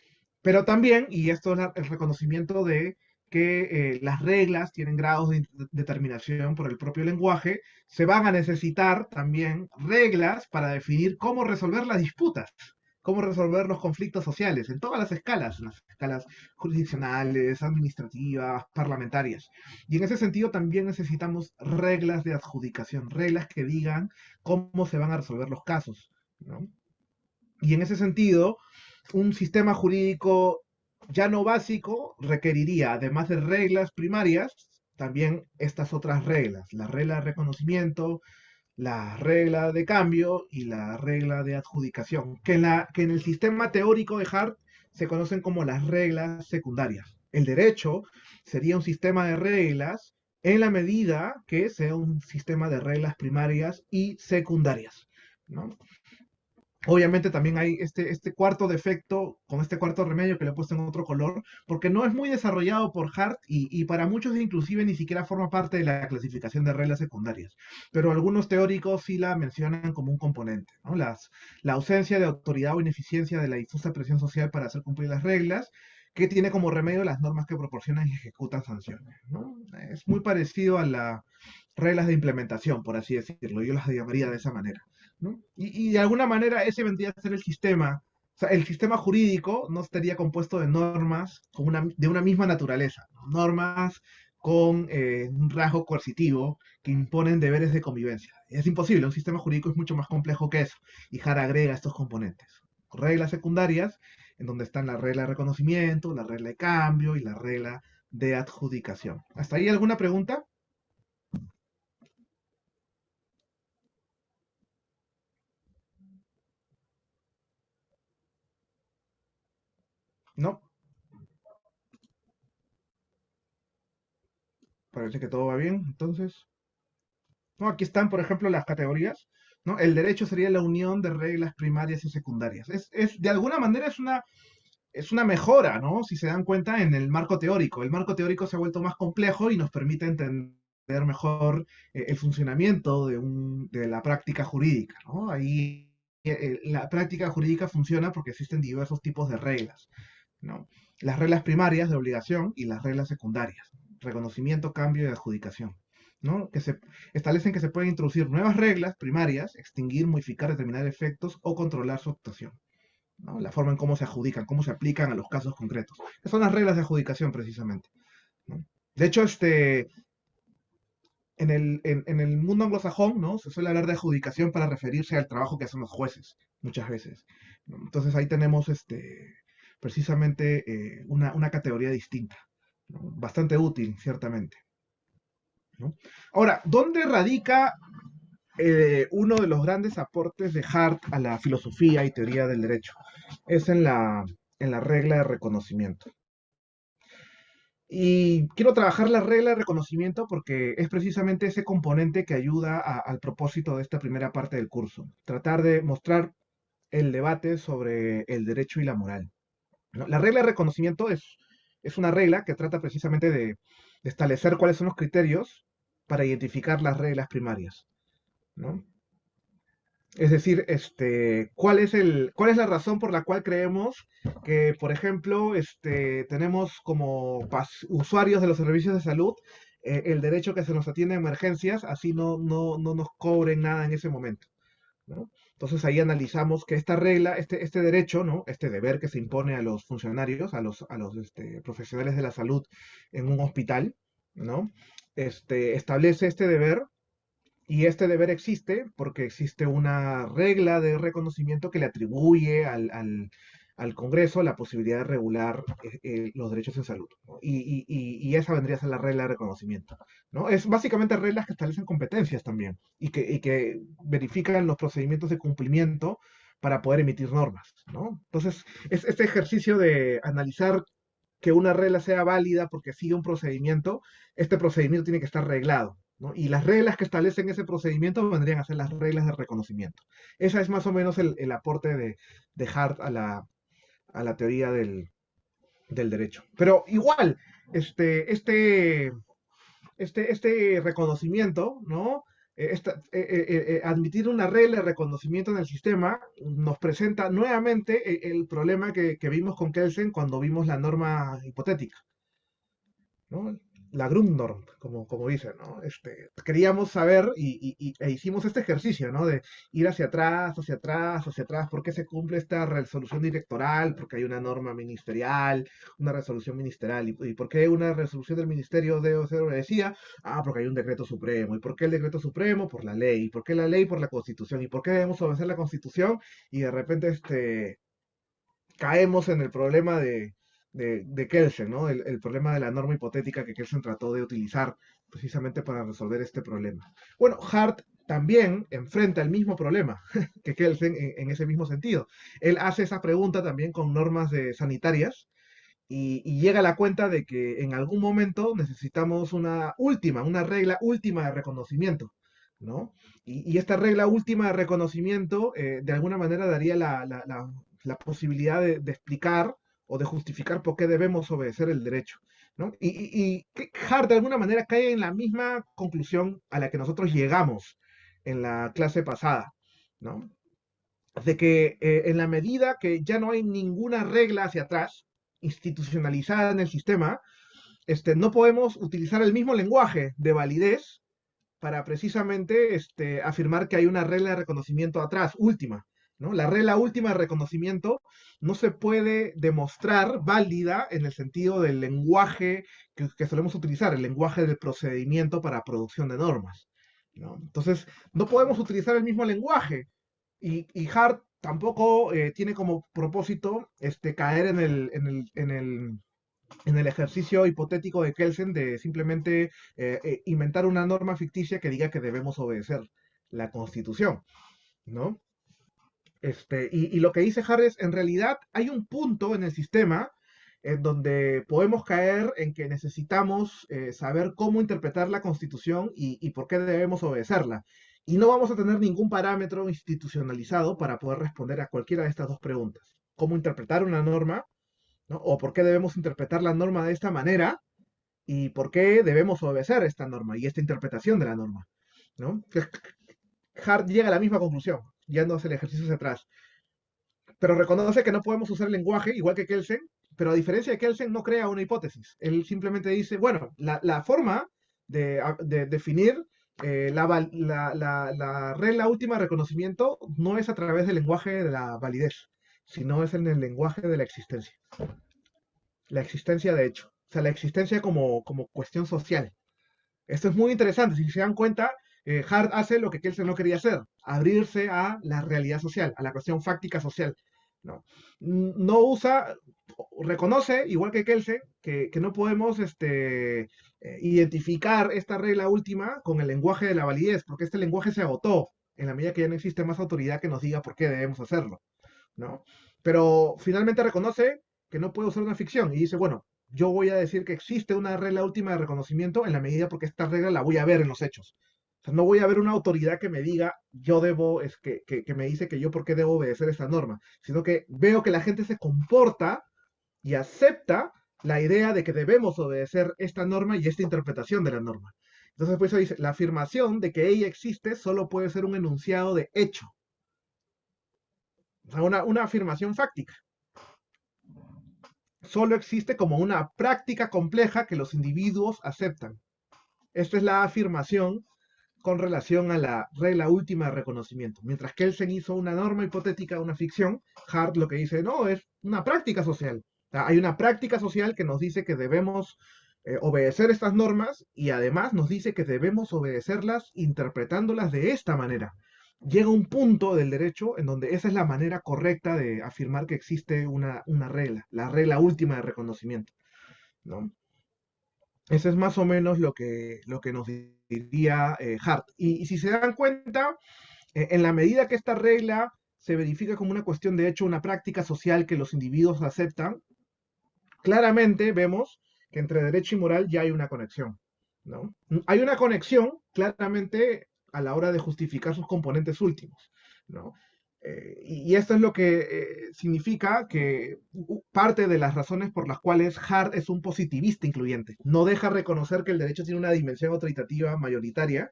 Pero también, y esto es el reconocimiento de que las reglas tienen grados de determinación por el propio lenguaje, se van a necesitar también reglas para definir cómo resolver las disputas, cómo resolver los conflictos sociales, en las escalas jurisdiccionales, administrativas, parlamentarias. Y en ese sentido también necesitamos reglas de adjudicación, reglas que digan cómo se van a resolver los casos, ¿no? Y en ese sentido, un sistema jurídico ya no básico requeriría, además de reglas primarias, también estas otras reglas, la regla de reconocimiento, la regla de cambio y la regla de adjudicación, que en el sistema teórico de Hart se conocen como las reglas secundarias. El derecho sería un sistema de reglas en la medida que sea un sistema de reglas primarias y secundarias, ¿no? Obviamente también hay este cuarto defecto, con este cuarto remedio que le he puesto en otro color, porque no es muy desarrollado por Hart y para muchos inclusive ni siquiera forma parte de la clasificación de reglas secundarias. Pero algunos teóricos sí la mencionan como un componente, ¿no? La ausencia de autoridad o ineficiencia de la difusa presión social para hacer cumplir las reglas, que tiene como remedio las normas que proporcionan y ejecutan sanciones, ¿no? Es muy parecido a las reglas de implementación, por así decirlo. Yo las llamaría de esa manera, ¿no? Y de alguna manera ese vendría a ser el sistema. O sea, el sistema jurídico no estaría compuesto de normas de una misma naturaleza, ¿no? Normas con un rasgo coercitivo que imponen deberes de convivencia. Es imposible, un sistema jurídico es mucho más complejo que eso. Y Hart agrega estos componentes. Reglas secundarias, en donde están la regla de reconocimiento, la regla de cambio y la regla de adjudicación. ¿Hasta ahí alguna pregunta? ¿No? Parece que todo va bien. Entonces, no, aquí están, por ejemplo, las categorías, ¿no? El derecho sería la unión de reglas primarias y secundarias. De alguna manera es una mejora, ¿no? Si se dan cuenta en el marco teórico. El marco teórico se ha vuelto más complejo y nos permite entender mejor el funcionamiento de la práctica jurídica, ¿no? Ahí la práctica jurídica funciona porque existen diversos tipos de reglas, ¿no? Las reglas primarias de obligación y las reglas secundarias, reconocimiento, cambio y adjudicación, ¿no? Que se establecen que se pueden introducir nuevas reglas primarias, extinguir, modificar, determinar efectos o controlar su actuación, ¿no? La forma en cómo se adjudican, cómo se aplican a los casos concretos. Esas son las reglas de adjudicación precisamente, ¿no? De hecho, en el mundo anglosajón, ¿no? Se suele hablar de adjudicación para referirse al trabajo que hacen los jueces, muchas veces, ¿no? Entonces ahí tenemos precisamente una categoría distinta, ¿no? Bastante útil, ciertamente, ¿no? Ahora, ¿dónde radica uno de los grandes aportes de Hart a la filosofía y teoría del derecho? Es en la regla de reconocimiento. Y quiero trabajar la regla de reconocimiento porque es precisamente ese componente que ayuda al propósito de esta primera parte del curso. Tratar de mostrar el debate sobre el derecho y la moral, ¿no? La regla de reconocimiento es una regla que trata precisamente de establecer cuáles son los criterios para identificar las reglas primarias, ¿no? Es decir, cuál es la razón por la cual creemos que, por ejemplo, tenemos como usuarios de los servicios de salud el derecho que se nos atienda en emergencias, así no nos cobren nada en ese momento, ¿no? Entonces ahí analizamos que esta regla, este derecho, ¿no? Este deber que se impone a los funcionarios, a los profesionales de la salud en un hospital, ¿no? Establece este deber y este deber existe porque existe una regla de reconocimiento que le atribuye al Congreso la posibilidad de regular los derechos en salud, ¿no? Y esa vendría a ser la regla de reconocimiento, ¿no? Es básicamente reglas que establecen competencias también y que verifican los procedimientos de cumplimiento para poder emitir normas, ¿no? Entonces, es este ejercicio de analizar que una regla sea válida porque sigue un procedimiento, este procedimiento tiene que estar reglado, ¿no? Y las reglas que establecen ese procedimiento vendrían a ser las reglas de reconocimiento. Esa es más o menos el aporte de Hart a la teoría del derecho. Pero igual, este, este, este reconocimiento, ¿no? Admitir una regla de reconocimiento en el sistema nos presenta nuevamente el problema que vimos con Kelsen cuando vimos la norma hipotética, ¿no? La Grundnorm, como dicen, ¿no? Queríamos saber e hicimos este ejercicio, ¿no? De ir hacia atrás, hacia atrás, hacia atrás, ¿por qué se cumple esta resolución directoral? Porque hay una norma ministerial, una resolución ministerial, y por qué una resolución del ministerio debe ser obedecida? Ah, porque hay un decreto supremo. ¿Y por qué el decreto supremo? Por la ley. ¿Y por qué la ley? Por la constitución. ¿Y por qué debemos obedecer la constitución? Y de repente caemos en el problema de Kelsen, ¿no? El problema de la norma hipotética que Kelsen trató de utilizar precisamente para resolver este problema. Bueno, Hart también enfrenta el mismo problema que Kelsen en ese mismo sentido. Él hace esa pregunta también con normas sanitarias y llega a la cuenta de que en algún momento necesitamos una regla última de reconocimiento, ¿no? Y esta regla última de reconocimiento de alguna manera daría la posibilidad de explicar o de justificar por qué debemos obedecer el derecho, ¿no? Que Hart de alguna manera cae en la misma conclusión a la que nosotros llegamos en la clase pasada, ¿no? De que en la medida que ya no hay ninguna regla hacia atrás, institucionalizada en el sistema, no podemos utilizar el mismo lenguaje de validez para precisamente afirmar que hay una regla de reconocimiento atrás, última. ¿No? La regla última de reconocimiento no se puede demostrar válida en el sentido del lenguaje que solemos utilizar, el lenguaje del procedimiento para producción de normas. ¿No? Entonces, no podemos utilizar el mismo lenguaje. Y Hart tampoco tiene como propósito caer en el ejercicio hipotético de Kelsen de simplemente inventar una norma ficticia que diga que debemos obedecer la Constitución, ¿no? Y lo que dice Harris, en realidad hay un punto en el sistema en donde podemos caer en que necesitamos saber cómo interpretar la Constitución y por qué debemos obedecerla. Y no vamos a tener ningún parámetro institucionalizado para poder responder a cualquiera de estas dos preguntas. ¿Cómo interpretar una norma? ¿No? ¿O por qué debemos interpretar la norma de esta manera? ¿Y por qué debemos obedecer esta norma y esta interpretación de la norma? ¿No? Hart llega a la misma conclusión, yendo hacia el ejercicio hacia atrás, pero reconoce que no podemos usar el lenguaje igual que Kelsen, pero a diferencia de Kelsen no crea una hipótesis. Él simplemente dice, bueno, la forma de definir la regla última de reconocimiento no es a través del lenguaje de la validez, sino es en el lenguaje de la existencia de hecho, o sea, la existencia como cuestión social. Esto es muy interesante, si se dan cuenta, Hart hace lo que Kelsen no quería hacer, abrirse a la realidad social, a la cuestión fáctica social. No, no usa, reconoce, igual que Kelsen, que no podemos identificar esta regla última con el lenguaje de la validez, porque este lenguaje se agotó en la medida que ya no existe más autoridad que nos diga por qué debemos hacerlo, ¿no? Pero finalmente reconoce que no puede usar una ficción y dice, bueno, yo voy a decir que existe una regla última de reconocimiento en la medida porque esta regla la voy a ver en los hechos. O sea, no voy a ver una autoridad que me diga, yo debo, que me dice que yo por qué debo obedecer esta norma, sino que veo que la gente se comporta y acepta la idea de que debemos obedecer esta norma y esta interpretación de la norma. Entonces, por eso dice, la afirmación de que ella existe solo puede ser un enunciado de hecho, o sea, una afirmación fáctica. Solo existe como una práctica compleja que los individuos aceptan. Esta es la afirmación con relación a la regla última de reconocimiento. Mientras que Kelsen hizo una norma hipotética, una ficción, Hart lo que dice, no, es una práctica social. O sea, hay una práctica social que nos dice que debemos obedecer estas normas y además nos dice que debemos obedecerlas interpretándolas de esta manera. Llega un punto del derecho en donde esa es la manera correcta de afirmar que existe una regla, la regla última de reconocimiento, ¿no? Ese es más o menos lo que nos diría Hart. Y si se dan cuenta, en la medida que esta regla se verifica como una cuestión de hecho, una práctica social que los individuos aceptan, claramente vemos que entre derecho y moral ya hay una conexión, ¿no? Hay una conexión claramente a la hora de justificar sus componentes últimos, ¿no? Y esto es lo que significa que parte de las razones por las cuales Hart es un positivista incluyente. No deja reconocer que el derecho tiene una dimensión autoritativa mayoritaria,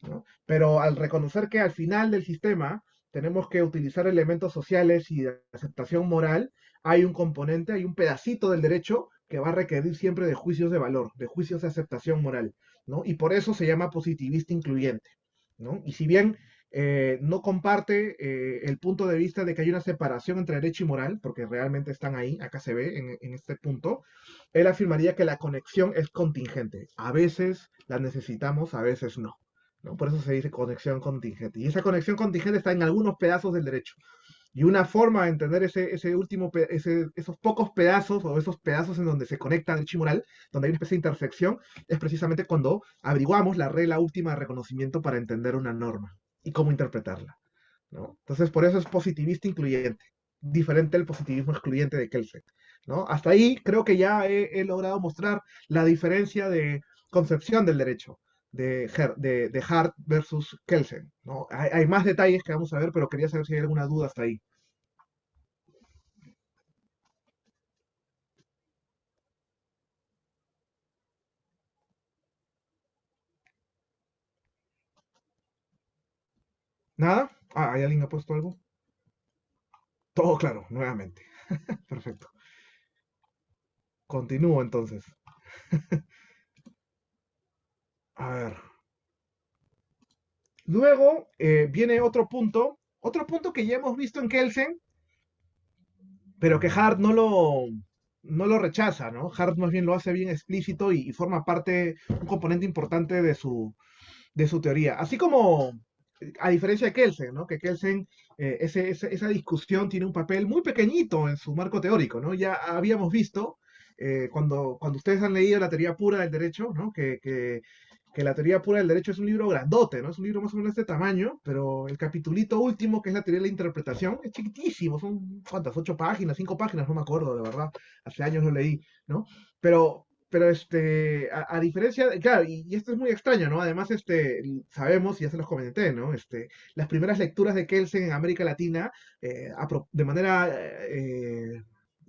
¿no? Pero al reconocer que al final del sistema tenemos que utilizar elementos sociales y de aceptación moral, hay un componente, hay un pedacito del derecho que va a requerir siempre de juicios de valor, de juicios de aceptación moral, ¿no? Y por eso se llama positivista incluyente, ¿no? Y si bien no comparte el punto de vista de que hay una separación entre derecho y moral, porque realmente están ahí, acá se ve en este punto, él afirmaría que la conexión es contingente. A veces la necesitamos, a veces no. ¿No? Por eso se dice conexión contingente. Y esa conexión contingente está en algunos pedazos del derecho. Y una forma de entender ese último, esos pocos pedazos o esos pedazos en donde se conecta derecho y moral, donde hay una especie de intersección, es precisamente cuando averiguamos la regla última de reconocimiento para entender una norma y cómo interpretarla, ¿no? Entonces, por eso es positivista incluyente, diferente del positivismo excluyente de Kelsen, ¿no? Hasta ahí creo que ya he logrado mostrar la diferencia de concepción del derecho de Hart versus Kelsen, ¿no? Hay más detalles que vamos a ver, pero quería saber si hay alguna duda hasta ahí. ¿Nada? Ah, ¿hay alguien que ha puesto algo? Todo claro, nuevamente. Perfecto. Continúo entonces. A ver. Luego viene otro punto que ya hemos visto en Kelsen, pero que Hart no lo rechaza, ¿no? Hart más bien lo hace bien explícito y forma parte, un componente importante de su teoría. Así como, a diferencia de Kelsen, ¿no? Que Kelsen, esa discusión tiene un papel muy pequeñito en su marco teórico, ¿no? Ya habíamos visto, cuando ustedes han leído la teoría pura del derecho, ¿no? Que la teoría pura del derecho es un libro grandote, ¿no? Es un libro más o menos de este tamaño, pero el capitulito último, que es la teoría de la interpretación, es chiquitísimo, son, ¿cuántas? 8 páginas, 5 páginas, no me acuerdo, de verdad, hace años lo leí, ¿no? Pero a diferencia, claro, y esto es muy extraño, ¿no? Además, sabemos, y ya se los comenté, ¿no? Las primeras lecturas de Kelsen en América Latina, de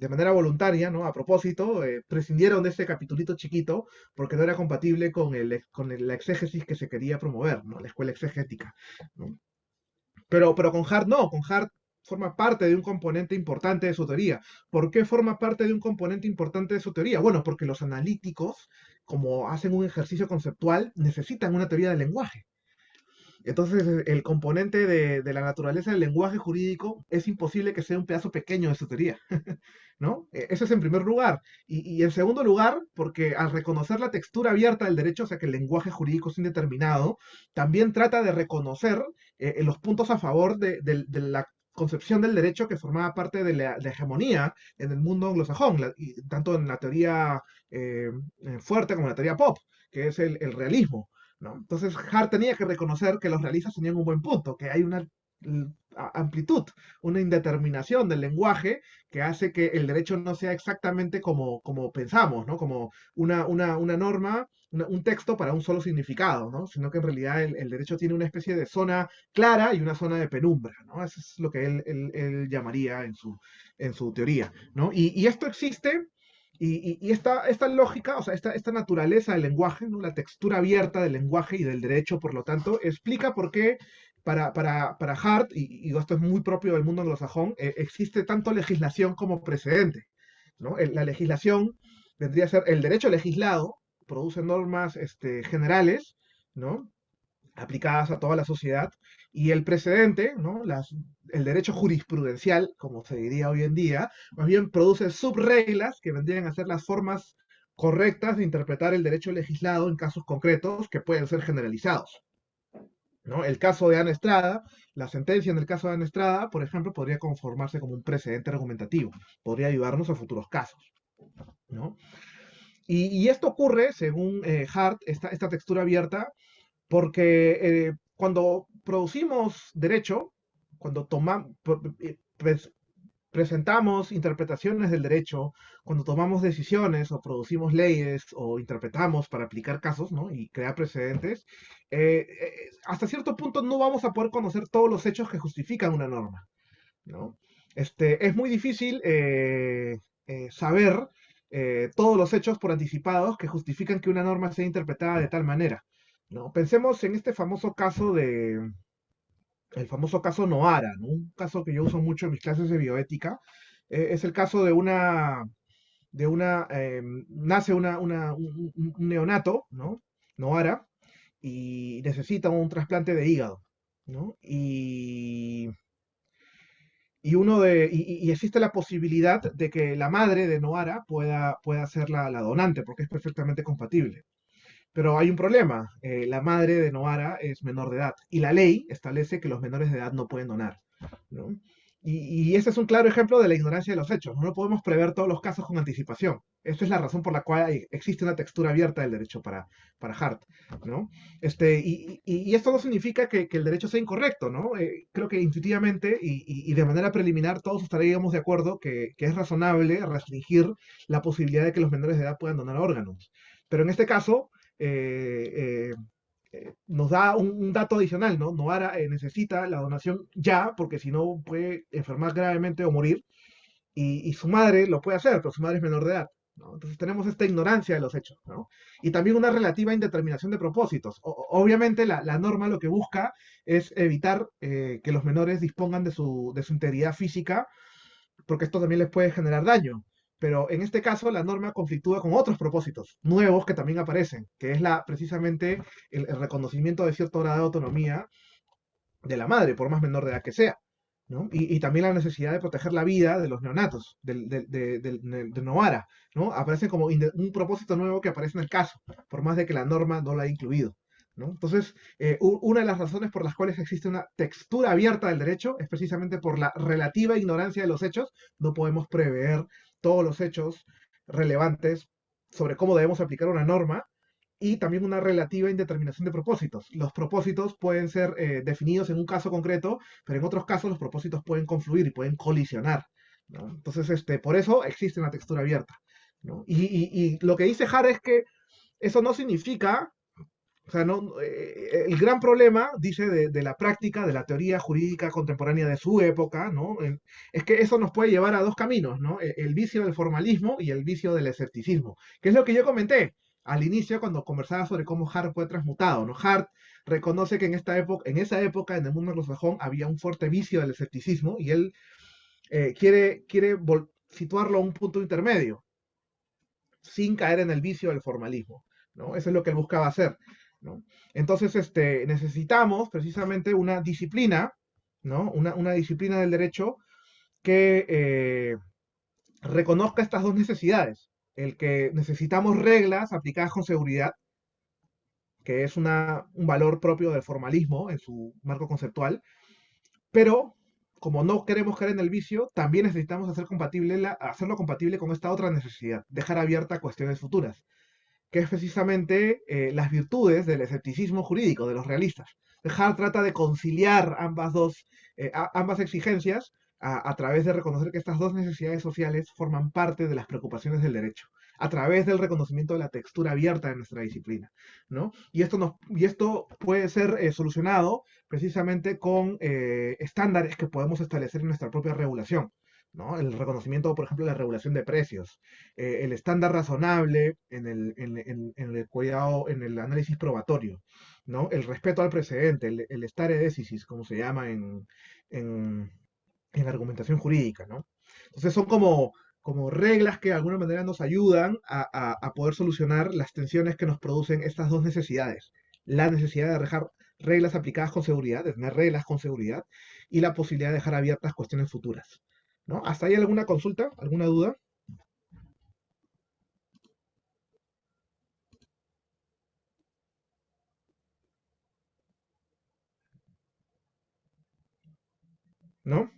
de manera voluntaria, ¿no? A propósito, prescindieron de ese capitulito chiquito porque no era compatible la exégesis que se quería promover, ¿no? La escuela exegética, ¿no? Pero con Hart no, con Hart forma parte de un componente importante de su teoría. ¿Por qué forma parte de un componente importante de su teoría? Bueno, porque los analíticos, como hacen un ejercicio conceptual, necesitan una teoría del lenguaje. Entonces, el componente de la naturaleza del lenguaje jurídico es imposible que sea un pedazo pequeño de su teoría, ¿no? Eso es en primer lugar. Y en segundo lugar, porque al reconocer la textura abierta del derecho, o sea que el lenguaje jurídico es indeterminado, también trata de reconocer los puntos a favor de la concepción del derecho que formaba parte de la hegemonía en el mundo anglosajón, y tanto en la teoría fuerte como en la teoría pop, que es el realismo. ¿No? Entonces Hart tenía que reconocer que los realistas tenían un buen punto, que hay una amplitud, una indeterminación del lenguaje que hace que el derecho no sea exactamente como pensamos, ¿no? Como una norma, un texto para un solo significado, ¿no? Sino que en realidad el derecho tiene una especie de zona clara y una zona de penumbra, ¿no? Eso es lo que él llamaría en su teoría, ¿no? Y esto existe y esta lógica, o sea, esta naturaleza del lenguaje, ¿no? La textura abierta del lenguaje y del derecho, por lo tanto, explica por qué para Hart, y esto es muy propio del mundo anglosajón, existe tanto legislación como precedente, ¿no? La legislación vendría a ser el derecho legislado, produce normas generales, ¿no? Aplicadas a toda la sociedad, y el precedente, ¿no? El derecho jurisprudencial, como se diría hoy en día, más bien produce subreglas que vendrían a ser las formas correctas de interpretar el derecho legislado en casos concretos que pueden ser generalizados, ¿no? El caso de Ana Estrada, la sentencia en el caso de Ana Estrada, por ejemplo, podría conformarse como un precedente argumentativo, podría ayudarnos a futuros casos, ¿no? Y esto ocurre, según Hart, esta textura abierta, porque cuando producimos derecho, cuando presentamos interpretaciones del derecho, cuando tomamos decisiones o producimos leyes o interpretamos para aplicar casos, ¿no? Y crear precedentes, hasta cierto punto no vamos a poder conocer todos los hechos que justifican una norma. ¿no? Es muy difícil saber todos los hechos por anticipados que justifican que una norma sea interpretada de tal manera, ¿no? Pensemos en este famoso caso el famoso caso Nohara, ¿no? Un caso que yo uso mucho en mis clases de bioética. Es el caso nace un neonato, ¿no? Nohara, y necesita un trasplante de hígado, ¿no? Y existe la posibilidad de que la madre de Nohara pueda ser la donante, porque es perfectamente compatible. Pero hay un problema, la madre de Nohara es menor de edad y la ley establece que los menores de edad no pueden donar, ¿no? Y ese es un claro ejemplo de la ignorancia de los hechos. No podemos prever todos los casos con anticipación. Esta es la razón por la cual existe una textura abierta del derecho para Hart, ¿no? Y esto no significa que el derecho sea incorrecto, ¿no? Creo que intuitivamente y de manera preliminar todos estaríamos de acuerdo que es razonable restringir la posibilidad de que los menores de edad puedan donar órganos. Pero en este caso, eh, nos da un dato adicional, ¿no? Noara necesita la donación ya, porque si no puede enfermar gravemente o morir, y su madre lo puede hacer, pero su madre es menor de edad, ¿no? Entonces tenemos esta ignorancia de los hechos, ¿no? Y también una relativa indeterminación de propósitos. Obviamente la norma lo que busca es evitar que los menores dispongan de su integridad física porque esto también les puede generar daño. Pero en este caso la norma conflictúa con otros propósitos nuevos que también aparecen, que es precisamente el reconocimiento de cierto grado de autonomía de la madre, por más menor de edad que sea. ¿No? Y también la necesidad de proteger la vida de los neonatos, de Novara, ¿no? Aparece como un propósito nuevo que aparece en el caso, por más de que la norma no lo haya incluido. ¿No? Entonces, una de las razones por las cuales existe una textura abierta del derecho es precisamente por la relativa ignorancia de los hechos. No podemos prever todos los hechos relevantes sobre cómo debemos aplicar una norma y también una relativa indeterminación de propósitos. Los propósitos pueden ser definidos en un caso concreto, pero en otros casos los propósitos pueden confluir y pueden colisionar, ¿no? Entonces, por eso existe una textura abierta, ¿no? Y lo que dice Hare es que eso no significa, o sea, no, el gran problema, dice, de la práctica, de la teoría jurídica contemporánea de su época, ¿no? Es que eso nos puede llevar a dos caminos, ¿no? El vicio del formalismo y el vicio del escepticismo, que es lo que yo comenté al inicio cuando conversaba sobre cómo Hart fue transmutado, ¿no? Hart reconoce que en esa época, en el mundo anglosajón, había un fuerte vicio del escepticismo y él quiere situarlo a un punto intermedio, sin caer en el vicio del formalismo, ¿no? Eso es lo que él buscaba hacer, ¿no? Entonces, necesitamos precisamente una disciplina, ¿no? Una disciplina del derecho que reconozca estas dos necesidades. El que necesitamos reglas aplicadas con seguridad, que es un valor propio del formalismo en su marco conceptual, pero como no queremos caer en el vicio, también necesitamos hacerlo compatible con esta otra necesidad, dejar abierta cuestiones futuras, que es precisamente las virtudes del escepticismo jurídico, de los realistas. Hart trata de conciliar ambas exigencias a través de reconocer que estas dos necesidades sociales forman parte de las preocupaciones del derecho, a través del reconocimiento de la textura abierta de nuestra disciplina, ¿no? Y esto puede ser solucionado precisamente con estándares que podemos establecer en nuestra propia regulación. ¿No? El reconocimiento, por ejemplo, de la regulación de precios, el estándar razonable en el cuidado, en el análisis probatorio, ¿no? El respeto al precedente, el stare decisis, como se llama en, en la argumentación jurídica, ¿no? Entonces son como reglas que de alguna manera nos ayudan a poder solucionar las tensiones que nos producen estas dos necesidades. La necesidad de dejar reglas aplicadas con seguridad, de tener reglas con seguridad, y la posibilidad de dejar abiertas cuestiones futuras. ¿No? ¿Hasta ahí alguna consulta? ¿Alguna duda? ¿No?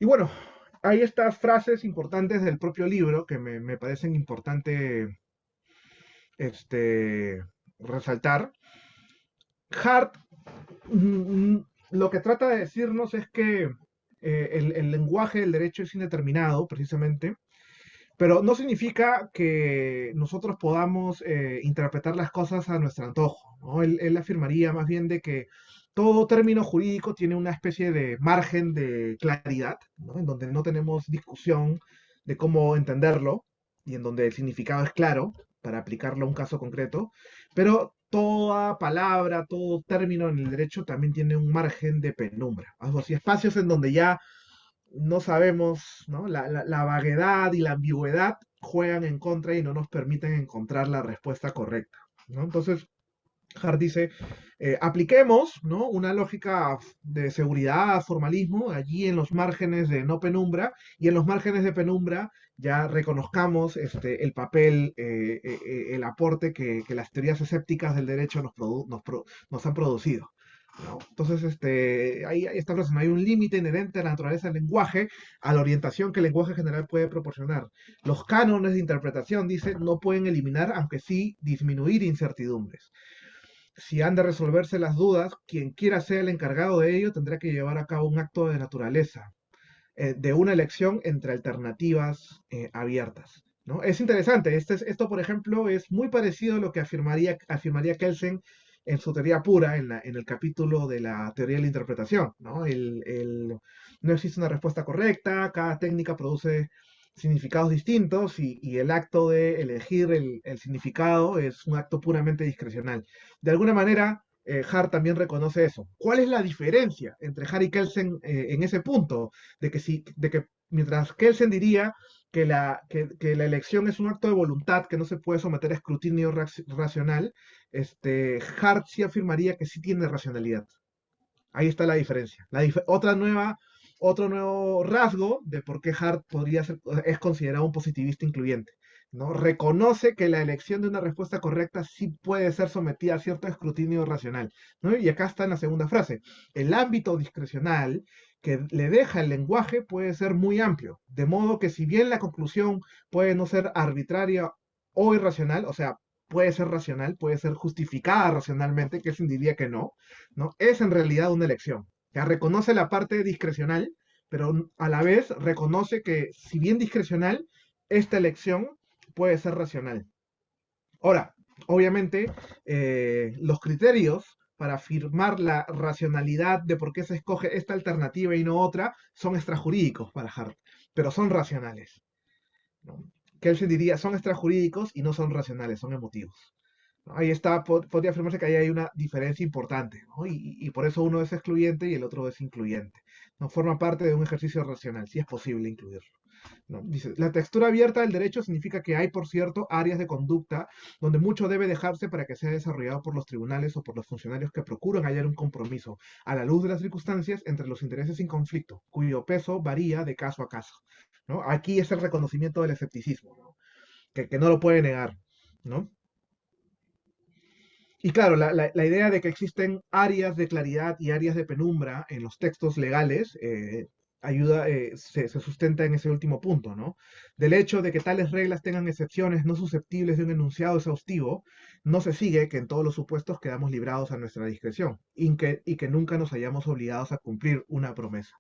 Y bueno, hay estas frases importantes del propio libro que me parecen importante resaltar. Hart lo que trata de decirnos es que el lenguaje del derecho es indeterminado, precisamente, Pero no significa que nosotros podamos interpretar las cosas a nuestro antojo, ¿no? Él afirmaría más bien de que todo término jurídico tiene una especie de margen de claridad, ¿no? En donde no tenemos discusión de cómo entenderlo y en donde el significado es claro para aplicarlo a un caso concreto, pero toda palabra, todo término en el derecho también tiene un margen de penumbra, algo así, espacios en donde ya no sabemos, ¿no? La vaguedad y la ambigüedad juegan en contra y no nos permiten encontrar la respuesta correcta, ¿no? Entonces, Hart dice, apliquemos, ¿no? Una lógica de seguridad, formalismo, allí en los márgenes de no penumbra, y en los márgenes de penumbra ya reconozcamos el papel, el aporte que las teorías escépticas del derecho nos han producido. ¿No? Entonces, ahí está frase, no hay un límite inherente a la naturaleza del lenguaje, a la orientación que el lenguaje general puede proporcionar. Los cánones de interpretación, dice, no pueden eliminar, aunque sí disminuir incertidumbres. Si han de resolverse las dudas, quien quiera ser el encargado de ello tendrá que llevar a cabo un acto de naturaleza, de una elección entre alternativas abiertas. ¿No? Es interesante, esto por ejemplo es muy parecido a lo que afirmaría Kelsen en su teoría pura, en el capítulo de la teoría de la interpretación. ¿No? No existe una respuesta correcta, cada técnica produce significados distintos y el acto de elegir el significado es un acto puramente discrecional. De alguna manera, Hart también reconoce eso. ¿Cuál es la diferencia entre Hart y Kelsen en ese punto? De que mientras Kelsen diría que la elección es un acto de voluntad que no se puede someter a escrutinio racional, Hart sí afirmaría que sí tiene racionalidad. Ahí está la diferencia. Otro nuevo rasgo de por qué Hart es considerado un positivista incluyente. ¿No? Reconoce que la elección de una respuesta correcta sí puede ser sometida a cierto escrutinio racional. ¿No? Y acá está en la segunda frase. El ámbito discrecional que le deja el lenguaje puede ser muy amplio, de modo que si bien la conclusión puede no ser arbitraria o irracional, o sea, puede ser racional, puede ser justificada racionalmente, que él diría que no, ¿no? Es en realidad una elección. Ya reconoce la parte discrecional, pero a la vez reconoce que, si bien discrecional, esta elección puede ser racional. Ahora, obviamente, los criterios para afirmar la racionalidad de por qué se escoge esta alternativa y no otra son extrajurídicos para Hart, pero son racionales. ¿No? Que él se diría son extrajurídicos y no son racionales, son emotivos. ¿No? Ahí está, podría afirmarse que ahí hay una diferencia importante, ¿no? Y por eso uno es excluyente y el otro es incluyente. No forma parte de un ejercicio racional, si es posible incluirlo. ¿No? Dice, la textura abierta del derecho significa que hay, por cierto, áreas de conducta donde mucho debe dejarse para que sea desarrollado por los tribunales o por los funcionarios que procuran hallar un compromiso a la luz de las circunstancias entre los intereses en conflicto, cuyo peso varía de caso a caso. ¿No? Aquí es el reconocimiento del escepticismo, ¿no? Que no lo puede negar. ¿No? Y claro, la idea de que existen áreas de claridad y áreas de penumbra en los textos legales se sustenta en ese último punto, ¿no? Del hecho de que tales reglas tengan excepciones no susceptibles de un enunciado exhaustivo, no se sigue que en todos los supuestos quedamos librados a nuestra discreción y que nunca nos hayamos obligados a cumplir una promesa,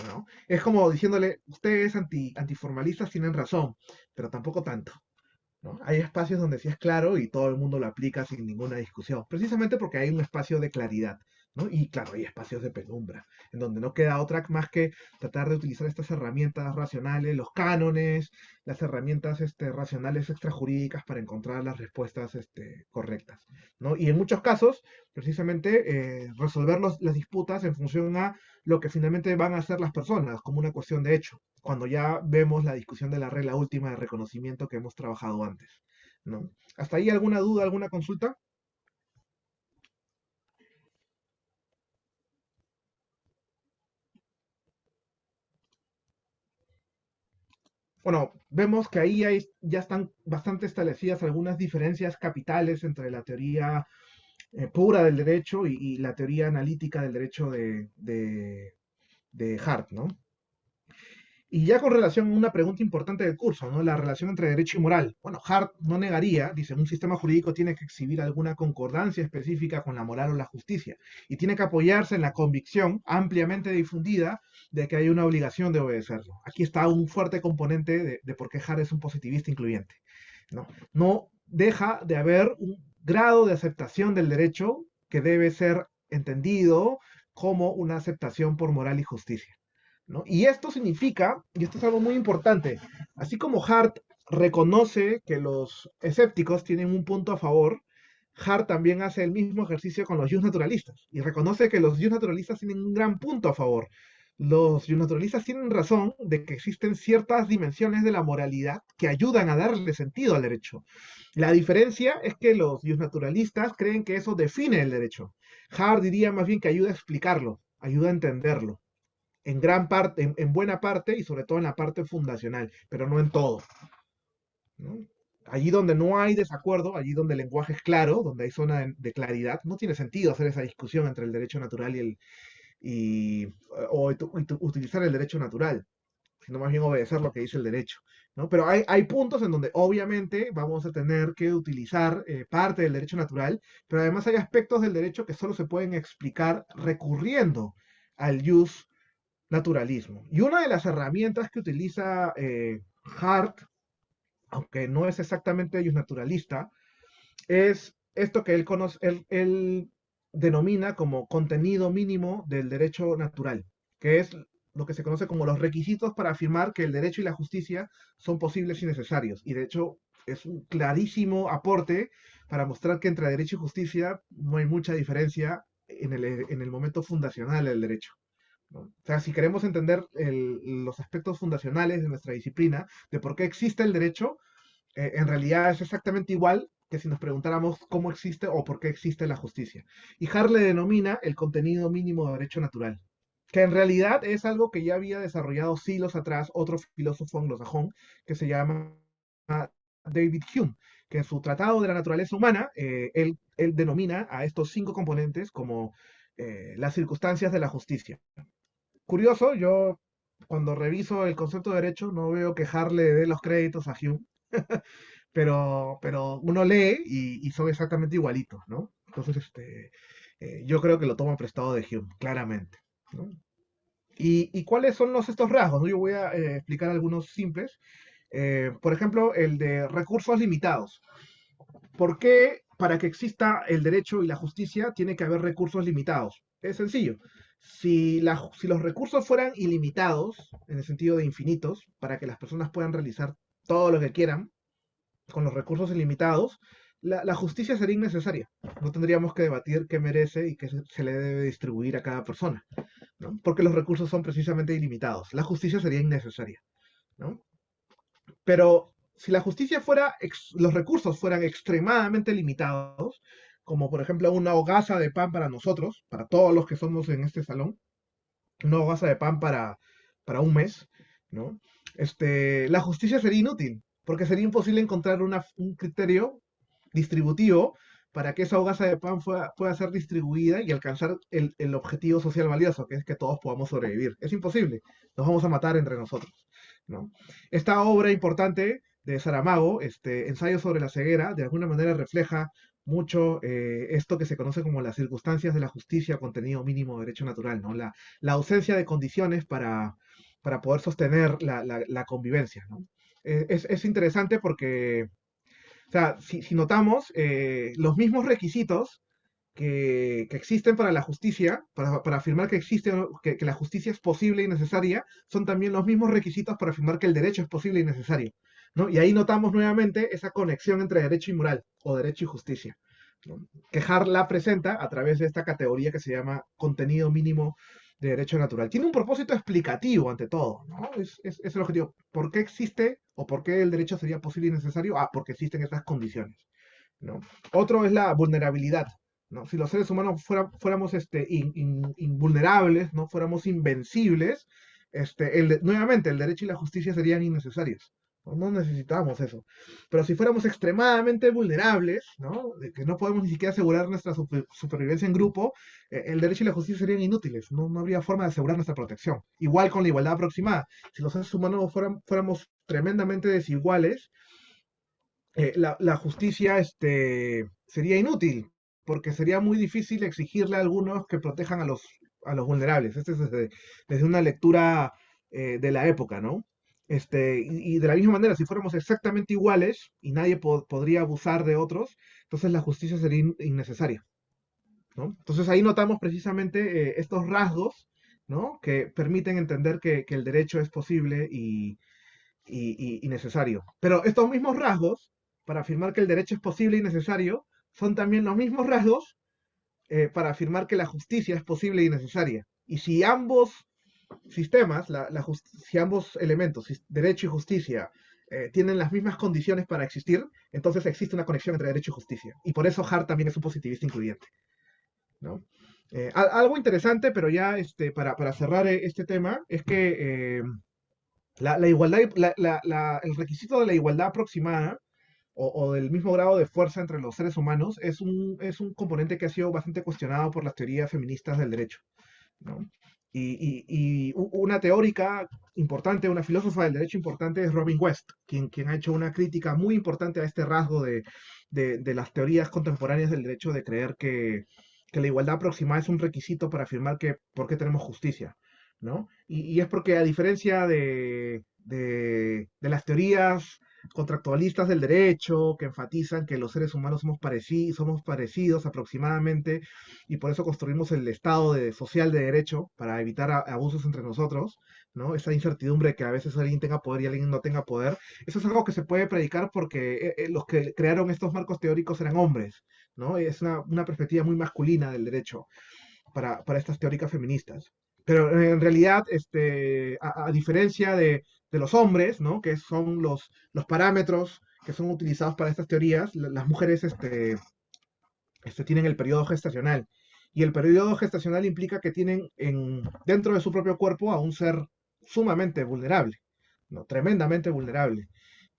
¿no? Es como diciéndole, ustedes antiformalistas tienen razón, pero tampoco tanto. ¿No? Hay espacios donde sí es claro y todo el mundo lo aplica sin ninguna discusión, precisamente porque hay un espacio de claridad, ¿no? Y claro, hay espacios de penumbra, en donde no queda otra más que tratar de utilizar estas herramientas racionales, los cánones, las herramientas racionales extrajurídicas para encontrar las respuestas correctas, ¿no? Y en muchos casos, precisamente, resolver las disputas en función a lo que finalmente van a hacer las personas, como una cuestión de hecho, cuando ya vemos la discusión de la regla última de reconocimiento que hemos trabajado antes, ¿no? ¿Hasta ahí alguna duda, alguna consulta? Bueno, vemos que ahí ya están bastante establecidas algunas diferencias capitales entre la teoría pura del derecho y la teoría analítica del derecho de Hart, ¿no? Y ya con relación a una pregunta importante del curso, ¿no? La relación entre derecho y moral. Bueno, Hart no negaría, dice, un sistema jurídico tiene que exhibir alguna concordancia específica con la moral o la justicia y tiene que apoyarse en la convicción ampliamente difundida de que hay una obligación de obedecerlo. Aquí está un fuerte componente de por qué Hart es un positivista incluyente, ¿no? No deja de haber un grado de aceptación del derecho que debe ser entendido como una aceptación por moral y justicia, ¿no? Y esto significa, y esto es algo muy importante, así como Hart reconoce que los escépticos tienen un punto a favor, Hart también hace el mismo ejercicio con los naturalistas y reconoce que los naturalistas tienen un gran punto a favor. Los naturalistas tienen razón de que existen ciertas dimensiones de la moralidad que ayudan a darle sentido al derecho. La diferencia es que los naturalistas creen que eso define el derecho. Hart diría más bien que ayuda a explicarlo, ayuda a entenderlo en gran parte, en buena parte y sobre todo en la parte fundacional, pero no en todo, ¿no? Allí donde no hay desacuerdo, allí donde el lenguaje es claro, donde hay zona de claridad, no tiene sentido hacer esa discusión entre el derecho natural y utilizar el derecho natural, sino más bien obedecer lo que dice el derecho, ¿no? Pero hay puntos en donde obviamente vamos a tener que utilizar parte del derecho natural, pero además hay aspectos del derecho que solo se pueden explicar recurriendo al jus naturalismo. Y una de las herramientas que utiliza Hart, aunque no es exactamente ellos naturalista, es esto que él denomina como contenido mínimo del derecho natural, que es lo que se conoce como los requisitos para afirmar que el derecho y la justicia son posibles y necesarios. Y de hecho es un clarísimo aporte para mostrar que entre derecho y justicia no hay mucha diferencia en el momento fundacional del derecho, ¿no? O sea, si queremos entender los aspectos fundacionales de nuestra disciplina, de por qué existe el derecho, en realidad es exactamente igual que si nos preguntáramos cómo existe o por qué existe la justicia. Y Harle denomina el contenido mínimo de derecho natural, que en realidad es algo que ya había desarrollado siglos atrás otro filósofo anglosajón que se llama David Hume, que en su Tratado de la Naturaleza Humana, él denomina a estos 5 componentes como las circunstancias de la justicia. Curioso, yo cuando reviso el concepto de derecho no veo que Harle dé los créditos a Hume, pero uno lee y son exactamente igualitos, ¿no? Entonces, yo creo que lo toman prestado de Hume, claramente, ¿no? ¿Y cuáles son estos rasgos? ¿No? Yo voy a explicar algunos simples. Por ejemplo, el de recursos limitados. ¿Por qué para que exista el derecho y la justicia tiene que haber recursos limitados? Es sencillo. Si los recursos fueran ilimitados, en el sentido de infinitos, para que las personas puedan realizar todo lo que quieran, con los recursos ilimitados, la justicia sería innecesaria. No tendríamos que debatir qué merece y qué se le debe distribuir a cada persona, ¿no? Porque los recursos son precisamente ilimitados. La justicia sería innecesaria, ¿no? Pero si la justicia fuera, los recursos fueran extremadamente limitados, como por ejemplo una hogaza de pan para nosotros, para todos los que somos en este salón, una hogaza de pan para un mes, ¿no? La justicia sería inútil, porque sería imposible encontrar un criterio distributivo para que esa hogaza de pan pueda ser distribuida y alcanzar el objetivo social valioso, que es que todos podamos sobrevivir. Es imposible, nos vamos a matar entre nosotros, ¿no? Esta obra importante de Saramago, Ensayo sobre la ceguera, de alguna manera refleja mucho esto que se conoce como las circunstancias de la justicia, contenido mínimo de derecho natural, ¿no? La ausencia de condiciones para poder sostener la convivencia, ¿no? Es interesante porque, o sea, si notamos, los mismos requisitos que existen para la justicia, para afirmar que existe, que la justicia es posible y necesaria, son también los mismos requisitos para afirmar que el derecho es posible y necesario, ¿no? Y ahí notamos nuevamente esa conexión entre derecho y moral, o derecho y justicia, ¿no? Que Hart la presenta a través de esta categoría que se llama contenido mínimo de derecho natural. Tiene un propósito explicativo ante todo, ¿no? Es el objetivo. ¿Por qué existe o por qué el derecho sería posible y necesario? Ah, porque existen estas condiciones, ¿no? Otro es la vulnerabilidad, ¿no? Si los seres humanos fuéramos invulnerables, ¿no? Fuéramos invencibles, nuevamente el derecho y la justicia serían innecesarios, No necesitamos eso. Pero si fuéramos extremadamente vulnerables, ¿no? De que no podemos ni siquiera asegurar nuestra supervivencia en grupo, el derecho y la justicia serían inútiles. No habría forma de asegurar nuestra protección. Igual con la igualdad aproximada. Si los seres humanos fuéramos tremendamente desiguales, la justicia sería inútil, porque sería muy difícil exigirle a algunos que protejan a los vulnerables. Este es desde una lectura de la época, ¿no? Y de la misma manera, si fuéramos exactamente iguales y nadie podría abusar de otros, entonces la justicia sería innecesaria, ¿no? Entonces ahí notamos precisamente estos rasgos, ¿no? Que permiten entender que el derecho es posible y necesario. Pero estos mismos rasgos, para afirmar que el derecho es posible y necesario, son también los mismos rasgos para afirmar que la justicia es posible y necesaria. Y si ambos sistemas, si ambos elementos, derecho y justicia, tienen las mismas condiciones para existir, entonces existe una conexión entre derecho y justicia. Y por eso Hart también es un positivista incluyente, ¿no? Algo interesante, pero ya para cerrar este tema, es que la igualdad, el requisito de la igualdad aproximada o del mismo grado de fuerza entre los seres humanos es un componente que ha sido bastante cuestionado por las teorías feministas del derecho, ¿no? Y una teórica importante, una filósofa del derecho importante es Robin West, quien ha hecho una crítica muy importante a este rasgo de las teorías contemporáneas del derecho de creer que la igualdad aproximada es un requisito para afirmar que por qué tenemos justicia, ¿no? Y es porque a diferencia de las teorías contractualistas del derecho, que enfatizan que los seres humanos somos parecidos aproximadamente, y por eso construimos el Estado social de derecho, para evitar abusos entre nosotros, ¿no? Esa incertidumbre de que a veces alguien tenga poder y alguien no tenga poder. Eso es algo que se puede predicar porque los que crearon estos marcos teóricos eran hombres, ¿no? Es una perspectiva muy masculina del derecho para estas teóricas feministas. Pero en realidad, a diferencia de los hombres, ¿no? Que son los parámetros que son utilizados para estas teorías, las mujeres tienen el periodo gestacional. Y el periodo gestacional implica que tienen dentro de su propio cuerpo a un ser sumamente vulnerable, ¿no? Tremendamente vulnerable.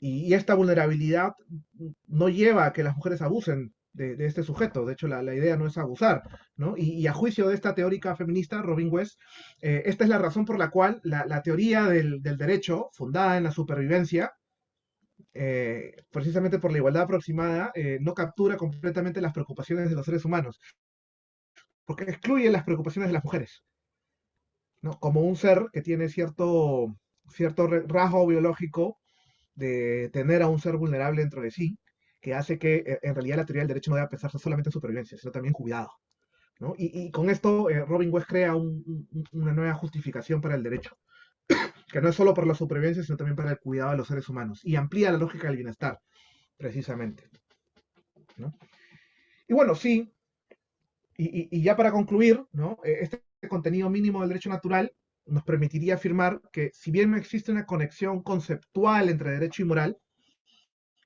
Y esta vulnerabilidad no lleva a que las mujeres abusen de este sujeto. De hecho, la idea no es abusar, ¿no? Y a juicio de esta teórica feminista, Robin West, esta es la razón por la cual la teoría del derecho, fundada en la supervivencia, precisamente por la igualdad aproximada, no captura completamente las preocupaciones de los seres humanos, porque excluye las preocupaciones de las mujeres, ¿no? Como un ser que tiene cierto rasgo biológico de tener a un ser vulnerable dentro de sí, que hace que en realidad la teoría del derecho no debe pensarse solamente en supervivencia, sino también en cuidado, ¿no? Y con esto Robin West crea una nueva justificación para el derecho, que no es solo por la supervivencia, sino también para el cuidado de los seres humanos, y amplía la lógica del bienestar, precisamente, ¿no? Y bueno, sí, y ya para concluir, ¿no? Este contenido mínimo del derecho natural nos permitiría afirmar que si bien no existe una conexión conceptual entre derecho y moral,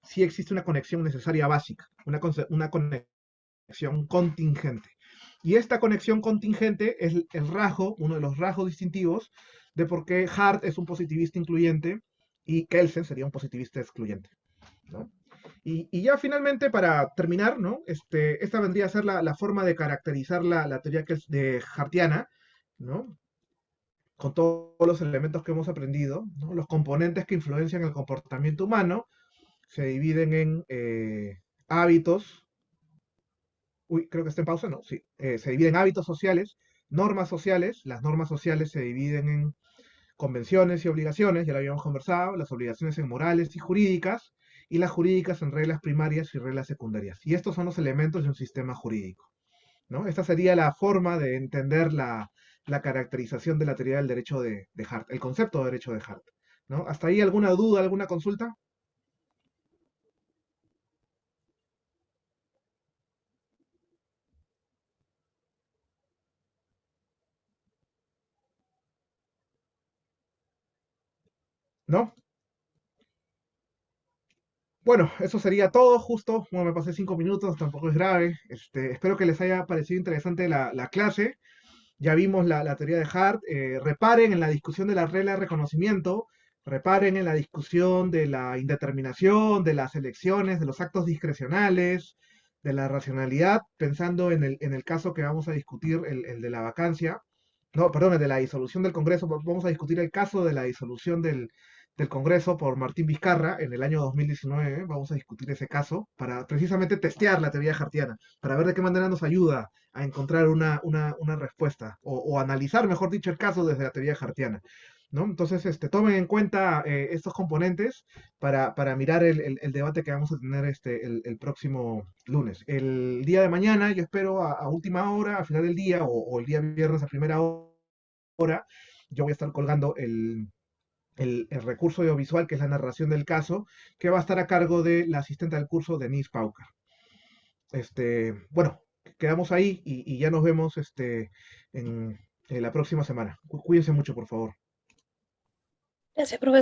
sí existe una conexión necesaria básica, una conexión contingente. Y esta conexión contingente es el rasgo, uno de los rasgos distintivos de por qué Hart es un positivista incluyente y Kelsen sería un positivista excluyente, ¿no? Y ya finalmente, para terminar, ¿no? Esta vendría a ser la forma de caracterizar la teoría que es de Hartiana, ¿no? Con todos los elementos que hemos aprendido, ¿no? Los componentes que influencian el comportamiento humano se dividen en hábitos. Uy, creo que está en pausa, ¿no? Sí. Se dividen en hábitos sociales, normas sociales. Las normas sociales se dividen en convenciones y obligaciones, ya lo habíamos conversado, las obligaciones en morales y jurídicas, y las jurídicas en reglas primarias y reglas secundarias. Y estos son los elementos de un sistema jurídico, ¿no? Esta sería la forma de entender la caracterización de la teoría del derecho de Hart, el concepto de derecho de Hart, ¿no? ¿Hasta ahí alguna duda, alguna consulta? ¿No? Bueno, eso sería todo, justo. Bueno, me pasé 5 minutos, tampoco es grave. Espero que les haya parecido interesante la clase. Ya vimos la teoría de Hart. Reparen en la discusión de la regla de reconocimiento. reparen en la discusión de la indeterminación, de las elecciones, de los actos discrecionales, de la racionalidad, pensando en el caso que vamos a discutir, el de la vacancia, no, perdón, el de la disolución del Congreso. Vamos a discutir el caso de la disolución del Congreso por Martín Vizcarra en el año 2019. Vamos a discutir ese caso para precisamente testear la teoría hartiana, para ver de qué manera nos ayuda a encontrar una respuesta o analizar, mejor dicho, el caso desde la teoría hartiana. ¿No? Entonces, tomen en cuenta estos componentes para mirar el debate que vamos a tener el próximo lunes. El día de mañana, yo espero a última hora, a final del día, o el día viernes a primera hora, yo voy a estar colgando el recurso audiovisual, que es la narración del caso, que va a estar a cargo de la asistente del curso, Denise Paucar. Bueno, quedamos ahí y ya nos vemos en la próxima semana. Cuídense mucho, por favor. Gracias, profesor.